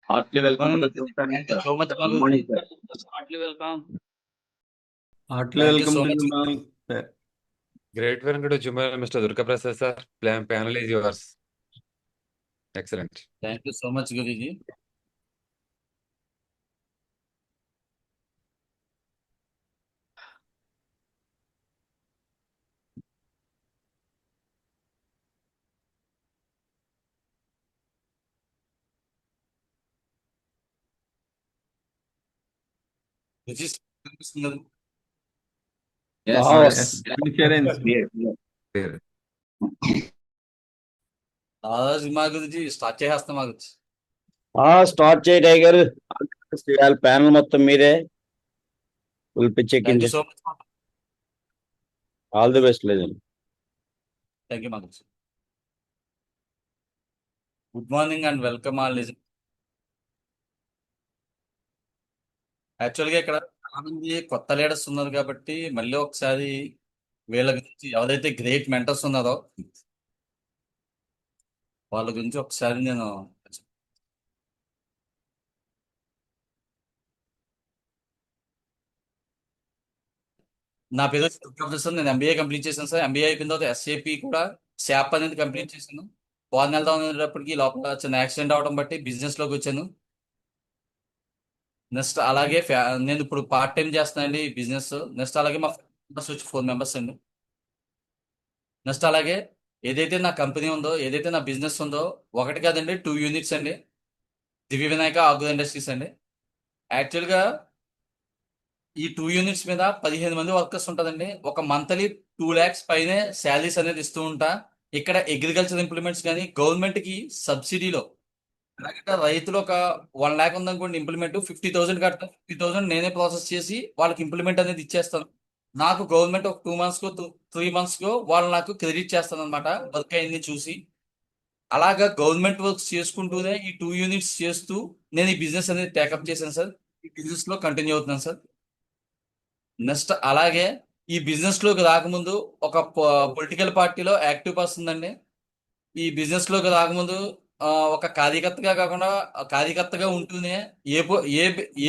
Heartily welcome to the Thank you so much, Good morning, sir. Heartily welcome. Heartily Thank you welcome so to much. Jumal. Great one, good Jumal, Mr. Durga Prasad, sir. Panel is yours. Excellent. Thank you so much, Guruji. Guruji, కనిపిస్తుంది కదా? Yes, Yes, yes. clearance. Clear, clear. Clear. Dadaji మా గురించి start చేసేస్తాం మా గురించి. Start చేయి tiger. చేయాలి panel మొత్తం మీరే ఫుల్ పిచ్ థ్యాంక్ యూ ఎక్కింది. So much. All the best లేదు. థ్యాంక్ యూ మా గురించి. Good morning and welcome all. యాక్చువల్గా ఇక్కడ చాలా మంది కొత్త లీడర్స్ ఉన్నారు కాబట్టి మళ్ళీ ఒకసారి వీళ్ళ గురించి ఎవరైతే గ్రేట్ మెంటర్స్ ఉన్నారో వాళ్ళ గురించి ఒకసారి నేను నా పేరు ప్రొఫెసర్. నేను ఎంబీఏ కంప్లీట్ చేశాను సార్. ఎంబీఏ అయిపోయిన తర్వాత ఎస్ఏపి కూడా శాప్ అనేది కంప్లీట్ చేశాను. ఫారెన్ వెళ్దాం అనేటప్పటికి లోపల చిన్న యాక్సిడెంట్ అవడం బట్టి బిజినెస్ లోకి వచ్చాను. నెక్స్ట్ అలాగే నేను ఇప్పుడు పార్ట్ టైం చేస్తున్నానండి బిజినెస్. నెక్స్ట్ అలాగే మా ఫ్రెండ్స్ వచ్చి 4 మెంబర్స్ అండి. నెక్స్ట్ అలాగే ఏదైతే నా కంపెనీ ఉందో, ఏదైతే నా బిజినెస్ ఉందో, ఒకటి కాదండి 2 యూనిట్స్ అండి. దివ్య వినాయక ఆగ్రో ఇండస్ట్రీస్ అండి. యాక్చువల్గా ఈ 2 యూనిట్స్ మీద 15 మంది వర్కర్స్ ఉంటుందండి. ఒక మంత్లీ 2 lakhs పైనే శాలరీస్ అనేది ఇస్తూ ఉంటా. ఇక్కడ అగ్రికల్చర్ ఇంప్లిమెంట్స్ కానీ గవర్నమెంట్ కి సబ్సిడీలో, అలాగే రైతులు ఒక 1 lakh ఉందనుకోండి ఇంప్లిమెంట్ 50,000 కడతాం. 50,000 నేనే ప్రాసెస్ చేసి వాళ్ళకి ఇంప్లిమెంట్ అనేది ఇచ్చేస్తాను. నాకు గవర్నమెంట్ ఒక 2 months కో 3 months కో వాళ్ళు నాకు క్రెడిట్ చేస్తాను అనమాట వర్క్ అయింది చూసి. అలాగా గవర్నమెంట్ వర్క్స్ చేసుకుంటూనే ఈ 2 యూనిట్స్ చేస్తూ నేను ఈ బిజినెస్ అనేది టేకప్ చేశాను సార్. ఈ బిజినెస్ లో కంటిన్యూ అవుతున్నాను సార్. నెక్స్ట్ అలాగే ఈ బిజినెస్ లోకి రాకముందు ఒక పొలిటికల్ పార్టీలో యాక్టివ్ పర్సన్ అండి. ఈ బిజినెస్ లోకి రాకముందు ఒక కార్యకర్తగా కాకుండా కార్యకర్తగా ఉంటూనే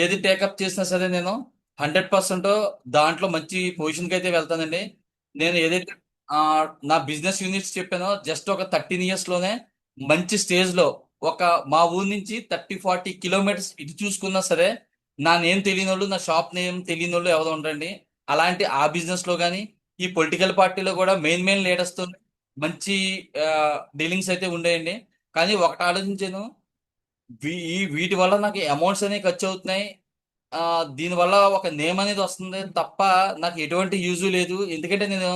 ఏది టేకప్ చేసినా సరే నేను 100% దాంట్లో మంచి పొజిషన్కి అయితే వెళ్తానండి. నేను ఏదైతే నా బిజినెస్ యూనిట్స్ చెప్పానో జస్ట్ ఒక 13 years లోనే మంచి స్టేజ్ లో ఒక మా ఊరు నుంచి 30-40 kilometers ఇటు చూసుకున్నా సరే నా నేమ్ తెలియని వాళ్ళు, నా షాప్ నేమ్ తెలియని వాళ్ళు ఎవరు ఉండరండి. అలాంటి ఆ బిజినెస్ లో కానీ ఈ పొలిటికల్ పార్టీలో కూడా మెయిన్ లీడర్స్ తో మంచి డీలింగ్స్ అయితే ఉండేయండి. కానీ ఒకటి ఆలోచించాను, వీటి వల్ల నాకు అమౌంట్స్ అనేవి ఖర్చు అవుతున్నాయి. దీనివల్ల ఒక నేమ్ అనేది వస్తుంది తప్ప నాకు ఎటువంటి యూజ్ లేదు. ఎందుకంటే నేను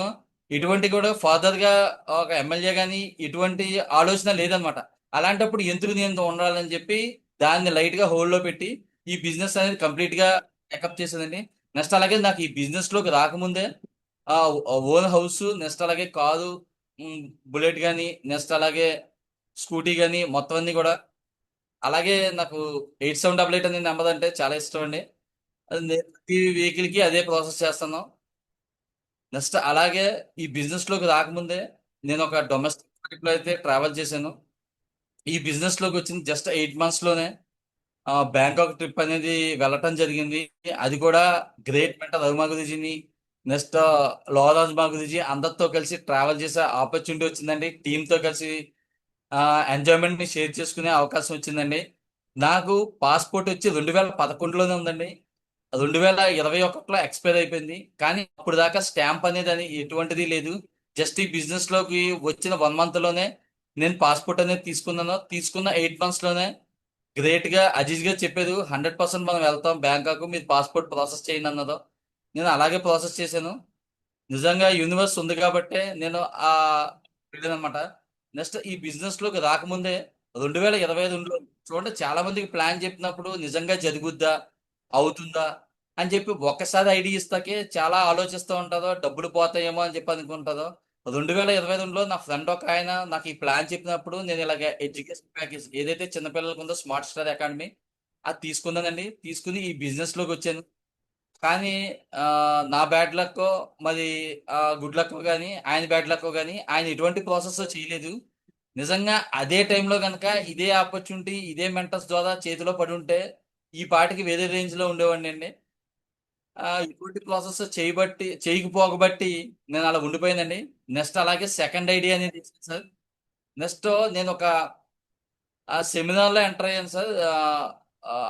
ఎటువంటి కూడా ఫాదర్ గా ఒక ఎమ్మెల్యే కానీ ఎటువంటి ఆలోచన లేదనమాట. అలాంటప్పుడు ఎందుకు నేను ఉండాలని చెప్పి దాన్ని లైట్ గా హోల్డ్ లో పెట్టి ఈ బిజినెస్ అనేది కంప్లీట్ గా టెకప్ చేసేదండి. నెక్స్ట్ అలాగే నాకు ఈ బిజినెస్ లోకి రాకముందే ఓన్ హౌస్, నెక్స్ట్ అలాగే కారు, బుల్లెట్ కానీ, నెక్స్ట్ అలాగే స్కూటీ కానీ మొత్తం అన్ని కూడా. అలాగే నాకు 8788 అనే నెంబర్ అంటే చాలా ఇష్టం అండి. అది నేను ప్రతి వెహికల్ కి అదే ప్రాసెస్ చేస్తాను. నెక్స్ట్ అలాగే ఈ బిజినెస్ లోకి రాకముందే నేను ఒక డొమెస్టిక్ ట్రిప్ లో అయితే ట్రావెల్ చేశాను. ఈ బిజినెస్ లోకి వచ్చిన జస్ట్ 8 months లోనే బ్యాంకాక్ ట్రిప్ అనేది వెళ్ళటం జరిగింది. అది కూడా గ్రేట్ మెంటర్ రఘుమా గురూజీని, నెక్స్ట్ లోరాజ్ మా గురూజీ అందరితో కలిసి ట్రావెల్ చేసే ఆపర్చునిటీ వచ్చిందండి. టీంతో కలిసి ఎంజాయ్మెంట్ ని షేర్ చేసుకునే అవకాశం వచ్చిందండి. నాకు పాస్పోర్ట్ వచ్చి 2011లోనే ఉందండి. 2021లో ఎక్స్పైర్ అయిపోయింది. కానీ అప్పుడు దాకా స్టాంప్ అనేది ఎటువంటిది లేదు. జస్ట్ ఈ బిజినెస్ లోకి వచ్చిన 1 month లోనే నేను పాస్పోర్ట్ అనేది తీసుకున్నాను. తీసుకున్న 8 months లోనే గ్రేట్ గా అజీజ్ గా చెప్పారు, 100% మనం వెళ్తాం బ్యాంకాక్, మీరు పాస్పోర్ట్ ప్రాసెస్ చేయండి అన్నదో. నేను అలాగే ప్రాసెస్ చేశాను. నిజంగా యూనివర్స్ ఉంది కాబట్టే నేను వెళ్ళానమాట. నెక్స్ట్ ఈ బిజినెస్ లోకి రాకముందే 2022లో చూడండి, చాలా మందికి ప్లాన్ చెప్పినప్పుడు నిజంగా జరుగుద్దా, అవుతుందా అని చెప్పి ఒక్కసారి ఐడియా ఇస్తాకే చాలా ఆలోచిస్తూ ఉంటారో, డబ్బులు పోతాయేమో అని చెప్పి అనుకుంటారో. 2022లో నా ఫ్రెండ్ ఒక ఆయన నాకు ఈ ప్లాన్ చెప్పినప్పుడు నేను ఇలాగ ఎడ్యుకేషన్ ప్యాకేజ్ ఏదైతే చిన్నపిల్లలకు ఉందో స్మార్ట్ స్టార్ అకాడమీ అది తీసుకున్నానండి. తీసుకుని ఈ బిజినెస్ లోకి వచ్చాను. కానీ నా బ్యాడ్ లక్ మరి గుడ్ లక్ కానీ ఆయన బ్యాడ్ లక్ కానీ ఆయన ఎటువంటి ప్రాసెస్ చేయలేదు. నిజంగా అదే టైంలో కనుక ఇదే ఆపర్చునిటీ ఇదే మెంటర్స్ ద్వారా చేతిలో పడి ఉంటే ఈ పాటికి వేరే రేంజ్లో ఉండేవాడిని అండి. ఇటువంటి ప్రాసెస్ చేయకపోకబట్టి నేను అలా ఉండిపోయిందండి. నెక్స్ట్ అలాగే సెకండ్ ఐడియా అనేది ఇచ్చింది సార్. నెక్స్ట్ నేను ఒక సెమినార్లో ఎంటర్ అయ్యాను సార్.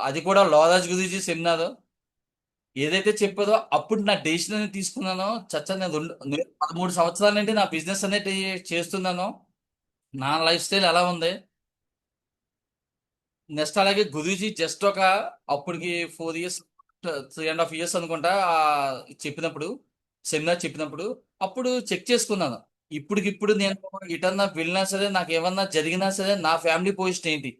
అది కూడా లోరాజ్ గురూజీ సెమినార్. ఏదైతే చెప్పారో అప్పుడు నా డెసిషన్ అనేది తీసుకున్నానో నేను 13 సంవత్సరాల నుండి నా బిజినెస్ అనేది చేస్తున్నాను. నా లైఫ్ స్టైల్ ఎలా ఉంది. నెక్స్ట్ అలాగే గురూజీ జస్ట్ ఒక అప్పటికి 4 ఇయర్స్ 3.5 ఇయర్స్ అనుకుంటా చెప్పినప్పుడు సెమినార్ చెప్పినప్పుడు అప్పుడు చెక్ చేసుకున్నాను. ఇప్పటికిప్పుడు నేను ఎటన్నా వెళ్ళినా సరే నాకు ఏమన్నా జరిగినా సరే నా ఫ్యామిలీ పొజిషన్ ఏంటి,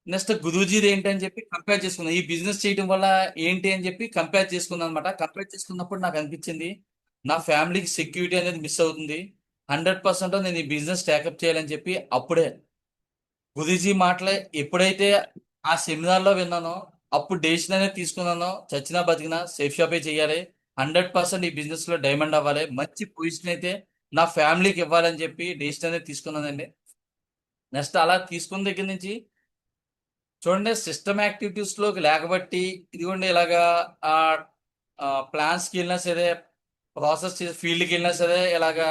నెక్స్ట్ గురూజీది ఏంటి అని చెప్పి కంపేర్ చేసుకున్నాను. ఈ బిజినెస్ చేయడం వల్ల ఏంటి అని చెప్పి కంపేర్ చేసుకున్నాను అనమాట. కంపేర్ చేసుకున్నప్పుడు నాకు అనిపించింది నా ఫ్యామిలీకి సెక్యూరిటీ అనేది మిస్ అవుతుంది. 100% నేను ఈ బిజినెస్ టేకప్ చేయాలని చెప్పి అప్పుడే గురూజీ మాటలే ఎప్పుడైతే ఆ సెమినార్లో విన్నానో అప్పుడు డెసిషన్ అనేది తీసుకున్నానో చచ్చినా బతికినా సేఫ్ షాపే చేయాలి, 100% ఈ బిజినెస్ లో డైమండ్ అవ్వాలి, మంచి పొజిషన్ అయితే నా ఫ్యామిలీకి ఇవ్వాలని చెప్పి డెసిషన్ అనేది తీసుకున్నానండి. నెక్స్ట్ అలా తీసుకున్న దగ్గర నుంచి చూడండి సిస్టమ్ యాక్టివిటీస్ లోకి లేకబట్టి ఇదిగోండి ఇలాగా ప్లాన్స్కి వెళ్ళినా సరే ప్రాసెస్ చేసి ఫీల్డ్కి వెళ్ళినా సరే ఇలాగా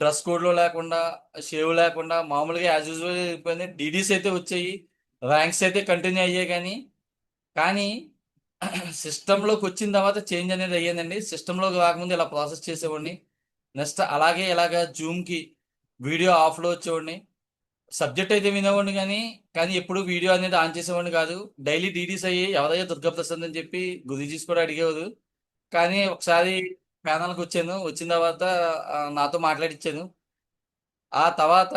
డ్రెస్ కోడ్లో లేకుండా షేవ్ లేకుండా మామూలుగా యాజ్ యూజువల్ అయిపోయింది. డీడీస్ అయితే వచ్చాయి, ర్యాంక్స్ అయితే కంటిన్యూ అయ్యాయి. కానీ సిస్టంలోకి వచ్చిన తర్వాత చేంజ్ అనేది అయ్యిందండి. సిస్టంలోకి రాకముందు ఇలా ప్రాసెస్ చేసేవాడిని. నెక్స్ట్ అలాగే ఇలాగా జూమ్కి వీడియో ఆఫ్లో వచ్చేవాడిని. సబ్జెక్ట్ అయితే వినేవాడిని కానీ ఎప్పుడు వీడియో అనేది ఆన్ చేసేవాడిని కాదు. డైలీ డీడీస్ అయ్యి ఎవరయ్యా దుర్గాప్రసాద్ అని చెప్పి గురూజీస్ కూడా అడిగేవారు. కానీ ఒకసారి ప్యానల్కి వచ్చాను. వచ్చిన తర్వాత నాతో మాట్లాడిచ్చాను. ఆ తర్వాత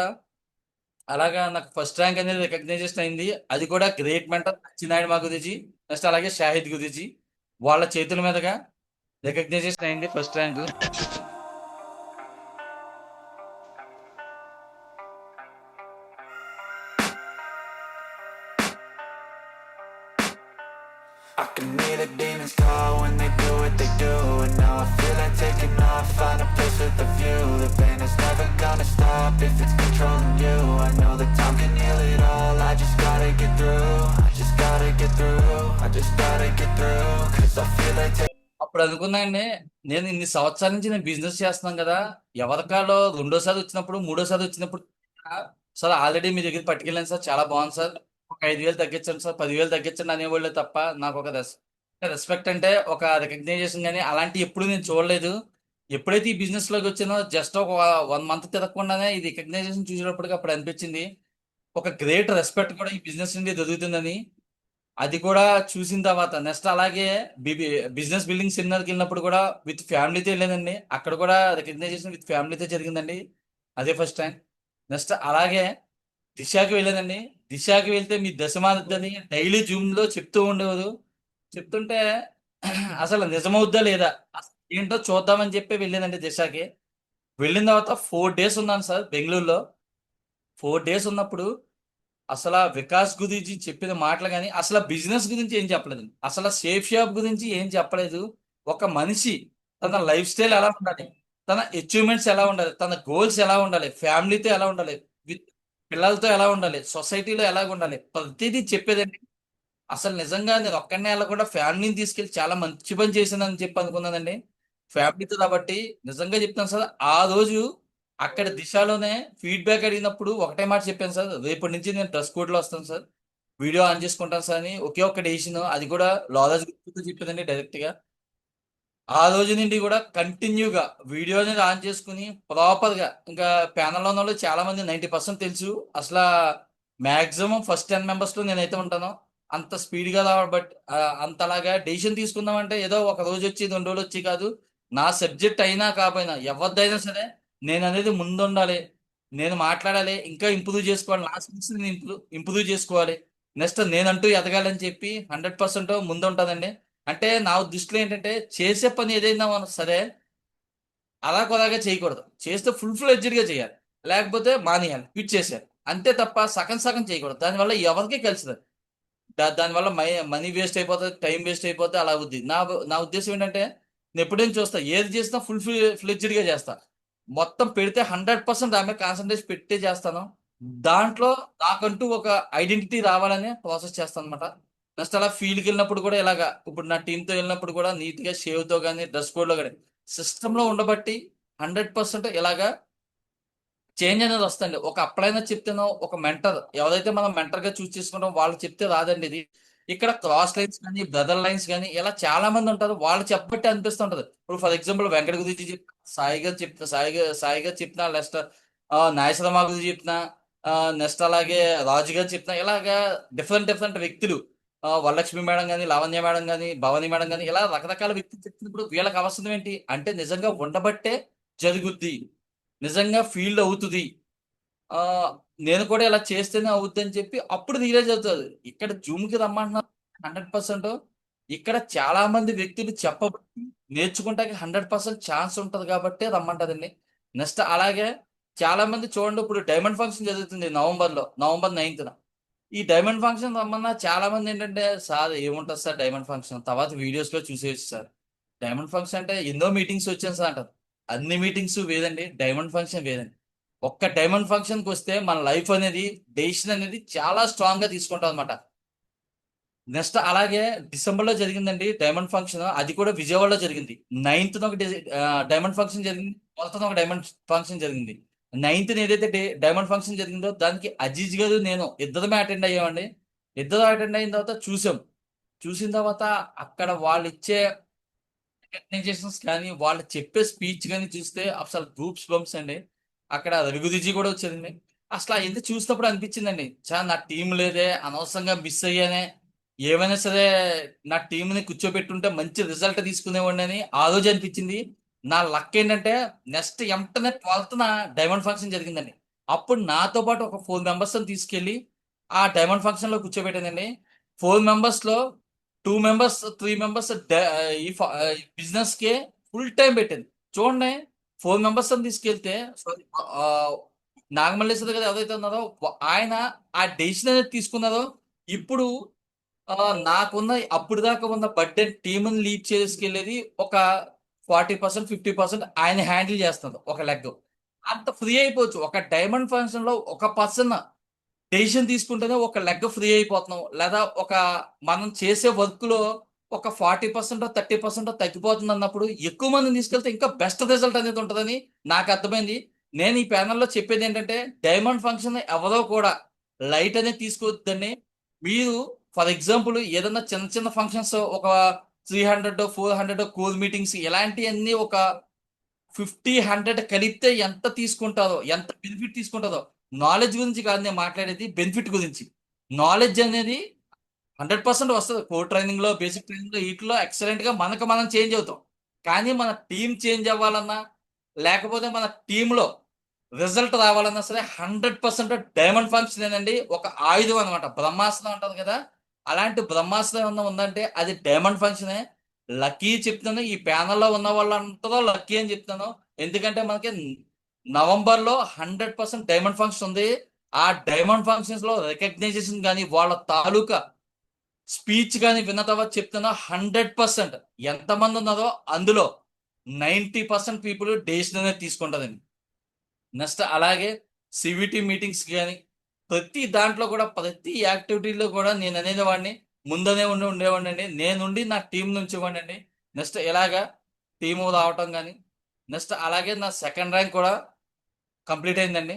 అలాగా నాకు ఫస్ట్ ర్యాంక్ అనేది రికగ్నైజేషన్ అయింది. అది కూడా గ్రేట్ మెంటర్ చిన్నాయుడు మా గురూజీ, నెక్స్ట్ అలాగే షాహిద్ గురూజీ వాళ్ళ చేతుల మీదుగా రికగ్నైజేషన్ అయింది first rank. I can hear the demons call when they do what they do. And now I feel like taking off, find a place with a view. The pain is never gonna stop if it's controlling you. I know that time can heal it all, I just gotta get through. I just gotta get through, I just gotta get through. Cause I feel like అప్పుడు అనుకున్నాండి, నేను ఇన్ని సంవత్సరాల నుంచి నేను business చేస్తున్నాను కదా, ఎవరికాలో రెండోసారి వచ్చినప్పుడు మూడోసారి వచ్చినప్పుడు సార్ ఆల్రెడీ మీ దగ్గర పట్టుకెళ్ళాను సార్, చాలా బాగుంది సార్, ఒక 5,000 తగ్గించండి సార్, 10,000 తగ్గించండి అనేవాళ్ళే తప్ప నాకు ఒక రెస్పెక్ట్ అంటే ఒక రికగ్నైజేషన్ కానీ అలాంటి ఎప్పుడు నేను చూడలేదు. ఎప్పుడైతే ఈ బిజినెస్ లోకి వచ్చానో జస్ట్ ఒక 1 మంత్ తిరగకుండానే ఈ రికగ్నైజేషన్ చూసేటప్పటికి అప్పుడు అనిపించింది ఒక గ్రేట్ రెస్పెక్ట్ కూడా ఈ బిజినెస్ నుండి దొరుకుతుందని. అది కూడా చూసిన తర్వాత నెక్స్ట్ అలాగే బిజినెస్ బిల్డింగ్ సెమినార్కి వెళ్ళినప్పుడు కూడా విత్ ఫ్యామిలీతో వెళ్ళానండి. అక్కడ కూడా రికగ్నైజేషన్ విత్ ఫ్యామిలీతో జరిగిందండి, అదే ఫస్ట్ టైం. నెక్స్ట్ అలాగే దిశకి వెళ్ళానండి. దిశకి వెళ్తే మీ దశమార్దని డైలీ జూమ్లో చెప్తూ ఉండేవారు. చెప్తుంటే అసలు నిజమవుద్దా లేదా ఏంటో చూద్దామని చెప్పి వెళ్ళానండి దిశకి. వెళ్ళిన తర్వాత 4 days ఉన్నాను సార్ బెంగళూరులో. 4 days ఉన్నప్పుడు అసలు వికాస్ గురించి చెప్పిన మాటలు కానీ అసలు బిజినెస్ గురించి ఏం చెప్పలేదు, అసలు సేఫ్ షాప్ గురించి ఏం చెప్పలేదు. ఒక మనిషి తన లైఫ్ స్టైల్ ఎలా ఉండాలి, తన అచీవ్మెంట్స్ ఎలా ఉండాలి, తన గోల్స్ ఎలా ఉండాలి, ఫ్యామిలీతో ఎలా ఉండాలి, విత్ పిల్లలతో ఎలా ఉండాలి, సొసైటీలో ఎలా ఉండాలి, ప్రతిదీ చెప్పేదండి. అసలు నిజంగా నేను ఒక్కడనే వెళ్ళకుండా ఫ్యామిలీని తీసుకెళ్ళి చాలా మంచి పని చేశానని చెప్పి అనుకున్నానండి ఫ్యామిలీతో. కాబట్టి నిజంగా చెప్తాను సార్, ఆ రోజు అక్కడ దిశలోనే ఫీడ్బ్యాక్ అడిగినప్పుడు ఒకటే మాట చెప్పాను సార్, రేపటి నుంచి నేను డ్రెస్ కోడ్లో వస్తాను సార్, వీడియో ఆన్ చేసుకుంటాను సార్ అని ఒకే ఒక్క డెసిషన్. అది కూడా లాలజ్ చెప్పేదండి డైరెక్ట్గా. ఆ రోజు నుండి కూడా కంటిన్యూగా వీడియో అనేది ఆన్ చేసుకుని ప్రాపర్గా, ఇంకా ప్యానల్లో ఉన్న వాళ్ళు చాలా మంది 90% తెలుసు. అసలు మ్యాక్సిమం ఫస్ట్ 10 మెంబర్స్లో నేనైతే ఉంటాను. అంత స్పీడ్గా బట్ అంతలాగా డెసిషన్ తీసుకుందామంటే ఏదో ఒక రోజు వచ్చి 2 రోజులు వచ్చి కాదు. నా సబ్జెక్ట్ అయినా కాకపోయినా ఎవరిదైనా సరే నేను అనేది ముందు ఉండాలి, నేను మాట్లాడాలి, ఇంకా ఇంప్రూవ్ చేసుకోవాలి, నా స్కిల్స్ నేను ఇంప్రూవ్ చేసుకోవాలి, నెక్స్ట్ నేనంటూ ఎదగాలని చెప్పి 100% ముందు ఉంటుందండి. అంటే నా దృష్టిలో ఏంటంటే చేసే పని ఏదైనా సరే అలా కొలాగా చేయకూడదు, చేస్తే ఫుల్ ఫ్లెడ్జ్డ్గా చేయాలి, లేకపోతే మానేయాలి, క్విట్ చేసేయాలి, అంతే తప్ప సగం సగం చేయకూడదు. దానివల్ల ఎవరికి కలిసిది, దానివల్ల మనీ వేస్ట్ అయిపోతుంది, టైం వేస్ట్ అయిపోతే అలా అవుద్ది. నా ఉద్దేశం ఏంటంటే నేను ఎప్పుడైనా చూస్తా, ఏది చేసినా ఫుల్ ఫ్లెడ్జ్డ్గా చేస్తా. మొత్తం పెడితే 100% ఆమె కాన్సన్ట్రేషన్ పెట్టే చేస్తాను. దాంట్లో నాకంటూ ఒక ఐడెంటిటీ రావాలని ప్రాసెస్ చేస్తాను అనమాట. నెక్స్ట్ అలా ఫీల్డ్కి వెళ్ళినప్పుడు కూడా ఇలాగా ఇప్పుడు నా టీంతో వెళ్ళినప్పుడు కూడా నీట్గా షేవ్తో కానీ డ్రెస్ కోడ్లో కానీ సిస్టంలో ఉండబట్టి 100% ఇలాగా చేంజ్ అనేది వస్తుంది. ఒక అప్పుడైనా చెప్తేనో ఒక మెంటర్ ఎవరైతే మనం మెంటర్ గా చూస్ చేసుకుంటాం వాళ్ళు చెప్తే రాదండి ఇది. ఇక్కడ క్రాస్ లైన్స్ కానీ బ్రదర్ లైన్స్ కానీ ఇలా చాలా మంది ఉంటారు, వాళ్ళు చెప్పబట్టి అనిపిస్తుంటది. ఇప్పుడు ఫర్ ఎగ్జాంపుల్ వెంకట గురించి చెప్తా, సాయిగా చెప్పిన నెక్స్ట్ నాగేశ్వరమ్మ గురించి చెప్పిన నెక్స్ట్ అలాగే రాజు గారు చెప్పిన ఇలాగా డిఫరెంట్ వ్యక్తులు వరలక్ష్మి మేడం కానీ లావణ్య మేడం కానీ భవానీ మేడం కానీ ఇలా రకరకాల వ్యక్తులు చెప్తున్నప్పుడు వీళ్ళకి అవసరం ఏంటి అంటే నిజంగా ఉండబట్టే జరుగుద్ది, నిజంగా ఫీల్డ్ అవుతుంది. ఆ నేను కూడా ఇలా చేస్తేనే అవుద్ది అని చెప్పి అప్పుడు రియలైజ్ అవుతుంది. ఇక్కడ జూమ్కి రమ్మంటున్నారు 100%. ఇక్కడ చాలా మంది వ్యక్తులు చెప్పబట్టి నేర్చుకుంటాకి 100% ఛాన్స్ ఉంటుంది కాబట్టి రమ్మంటదండి. నెక్స్ట్ అలాగే చాలా మంది చూడండి, ఇప్పుడు డైమండ్ ఫంక్షన్ జరుగుతుంది నవంబర్ 9th. ఈ డైమండ్ ఫంక్షన్ రమ్మన్నా చాలా మంది ఏంటంటే సార్ ఏముంటుంది సార్ డైమండ్ ఫంక్షన్, తర్వాత వీడియోస్ లో చూసేసి సార్ డైమండ్ ఫంక్షన్ అంటే ఎన్నో మీటింగ్స్ వచ్చాను సార్ అంటారు. అన్ని మీటింగ్స్ వేదండి, డైమండ్ ఫంక్షన్ వేదండి. ఒక్క డైమండ్ ఫంక్షన్కి వస్తే మన లైఫ్ అనేది డెసిషన్ అనేది చాలా స్ట్రాంగ్ గా తీసుకుంటాం అనమాట. నెక్స్ట్ అలాగే డిసెంబర్ లో జరిగిందండి డైమండ్ ఫంక్షన్, అది కూడా విజయవాడలో జరిగింది. 9th ఒక డైమండ్ ఫంక్షన్ జరిగింది, 12th ఒక డైమండ్ ఫంక్షన్ జరిగింది. 9th ఏదైతే డైమండ్ ఫంక్షన్ జరిగిందో దానికి అజీజ్ గారు నేను ఇద్దరమే అటెండ్ అయ్యామండి. ఇద్దరు అటెండ్ అయిన తర్వాత చూసిన తర్వాత అక్కడ వాళ్ళు ఇచ్చే రికగ్నైజేషన్స్ కానీ వాళ్ళు చెప్పే స్పీచ్ కానీ చూస్తే అసలు గ్రూప్స్ బంప్స్ అండి. అక్కడ రఘుదిజీ కూడా వచ్చేదండి. అసలు అవన్నీ చూసినప్పుడు అనిపించిందండి, నా టీం లేదే, అనవసరంగా మిస్ అయ్యానే, ఏమైనా సరే నా టీంని కూర్చోబెట్టుంటే మంచి రిజల్ట్ తీసుకునేవాడిని అని ఆ రోజు అనిపించింది. నా లక్ ఏంటంటే నెక్స్ట్ వెంటనే 12th డైమండ్ ఫంక్షన్ జరిగిందండి. అప్పుడు నాతో పాటు ఒక 4 members తీసుకెళ్ళి ఆ డైమండ్ ఫంక్షన్ లో కూర్చోబెట్టానండి. 4 members లో 2 members 3 members ఈ బిజినెస్ కే ఫుల్ టైం పెట్టింది. చూడండి 4 members తీసుకెళ్తే నాగమల్లేశ్వర గారు ఎవరైతే ఉన్నారో ఆయన ఆ డెసిషన్ అనేది తీసుకున్నారో ఇప్పుడు నాకున్న అప్పుడు దాకా ఉన్న బడ్జెట్ టీంని లీడ్ చేసుకెళ్ళేది ఒక 40% 50% ఆయన హ్యాండిల్ చేస్తున్నారు ఒక లెగ్. అంత ఫ్రీ అయిపోవచ్చు. ఒక డైమండ్ ఫంక్షన్ లో ఒక పర్సన్ డెసిషన్ తీసుకుంటేనే ఒక లెగ్ ఫ్రీ అయిపోతున్నాం, లేదా ఒక మనం చేసే వర్క్ లో ఒక 40% 30% తగ్గిపోతుంది అన్నప్పుడు ఎక్కువ మందిని తీసుకెళ్తే ఇంకా బెస్ట్ రిజల్ట్ అనేది ఉంటుందని నాకు అర్థమైంది. నేను ఈ ప్యానల్లో చెప్పేది ఏంటంటే డైమండ్ ఫంక్షన్ ఎవరో కూడా లైట్ అనేది తీసుకోవద్దండి. మీరు ఫర్ ఎగ్జాంపుల్ ఏదన్నా చిన్న ఫంక్షన్స్ ఒక 300 400 కోర్ మీటింగ్స్ ఇలాంటివన్నీ ఒక 50-100 కలిపితే ఎంత తీసుకుంటారో, ఎంత బెనిఫిట్ తీసుకుంటారో. నాలెడ్జ్ గురించి కాదు నేను మాట్లాడేది, బెనిఫిట్ గురించి. నాలెడ్జ్ అనేది 100% వస్తుంది. కోర్ ట్రైనింగ్ లో బేసిక్ ట్రైనింగ్ లో వీటిలో ఎక్సలెంట్ గా మనం చేంజ్ అవుతాం. కానీ మన టీం చేంజ్ అవ్వాలన్నా లేకపోతే మన టీంలో రిజల్ట్ రావాలన్నా సరే 100% డైమండ్ ఫంక్షన్ ఏనండి ఒక ఆయుధం అనమాట. బ్రహ్మాస్త్రం అంటారు కదా, అలాంటి బ్రహ్మాస్త్రం ఏమన్నా ఉందంటే అది డైమండ్ ఫంక్షనే. లక్కీ చెప్తాను, ఈ ప్యానల్లో ఉన్న వాళ్ళంతా లక్కీ అని చెప్తాను. ఎందుకంటే మనకి నవంబర్లో 100% డైమండ్ ఫంక్షన్ ఉంది. ఆ డైమండ్ ఫంక్షన్స్ లో రికగ్నైజేషన్ కానీ వాళ్ళ తాలూకా స్పీచ్ కానీ విన్న తర్వాత చెప్తున్నా 100% ఎంతమంది ఉన్నారో అందులో 90% పీపుల్ డెసిషన్ అనేది తీసుకుంటుందండి. నెక్స్ట్ అలాగే సివిటి మీటింగ్స్ కానీ ప్రతి దాంట్లో కూడా ప్రతి యాక్టివిటీలో కూడా నేను అనేది వాడిని ముందనే ఉండేవాడిని అండి. నేనుండి నా టీం నుంచి ఇవ్వండి. నెక్స్ట్ ఇలాగా టీము రావటం కానీ నెక్స్ట్ అలాగే నా 2nd ర్యాంక్ కూడా కంప్లీట్ అయిందండి.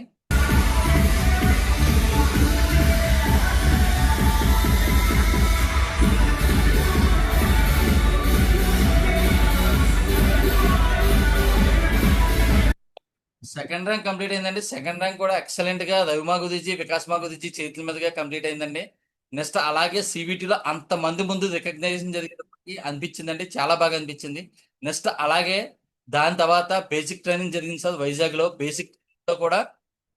సెకండ్ ర్యాంక్ కంప్లీట్ అయిందండి. 2nd ర్యాంక్ కూడా ఎక్సలెంట్ గా రవిమా గురించి వికాస్మా గురించి చేతుల మీదుగా కంప్లీట్ అయిందండి. నెక్స్ట్ అలాగే సివిటీలో అంతమంది ముందు రికగ్నైజేషన్ జరిగినప్పటికీ అనిపించిందండి, చాలా బాగా అనిపించింది. నెక్స్ట్ అలాగే దాని తర్వాత బేసిక్ ట్రైనింగ్ జరిగింది సార్ వైజాగ్ లో. బేసిక్ లో కూడా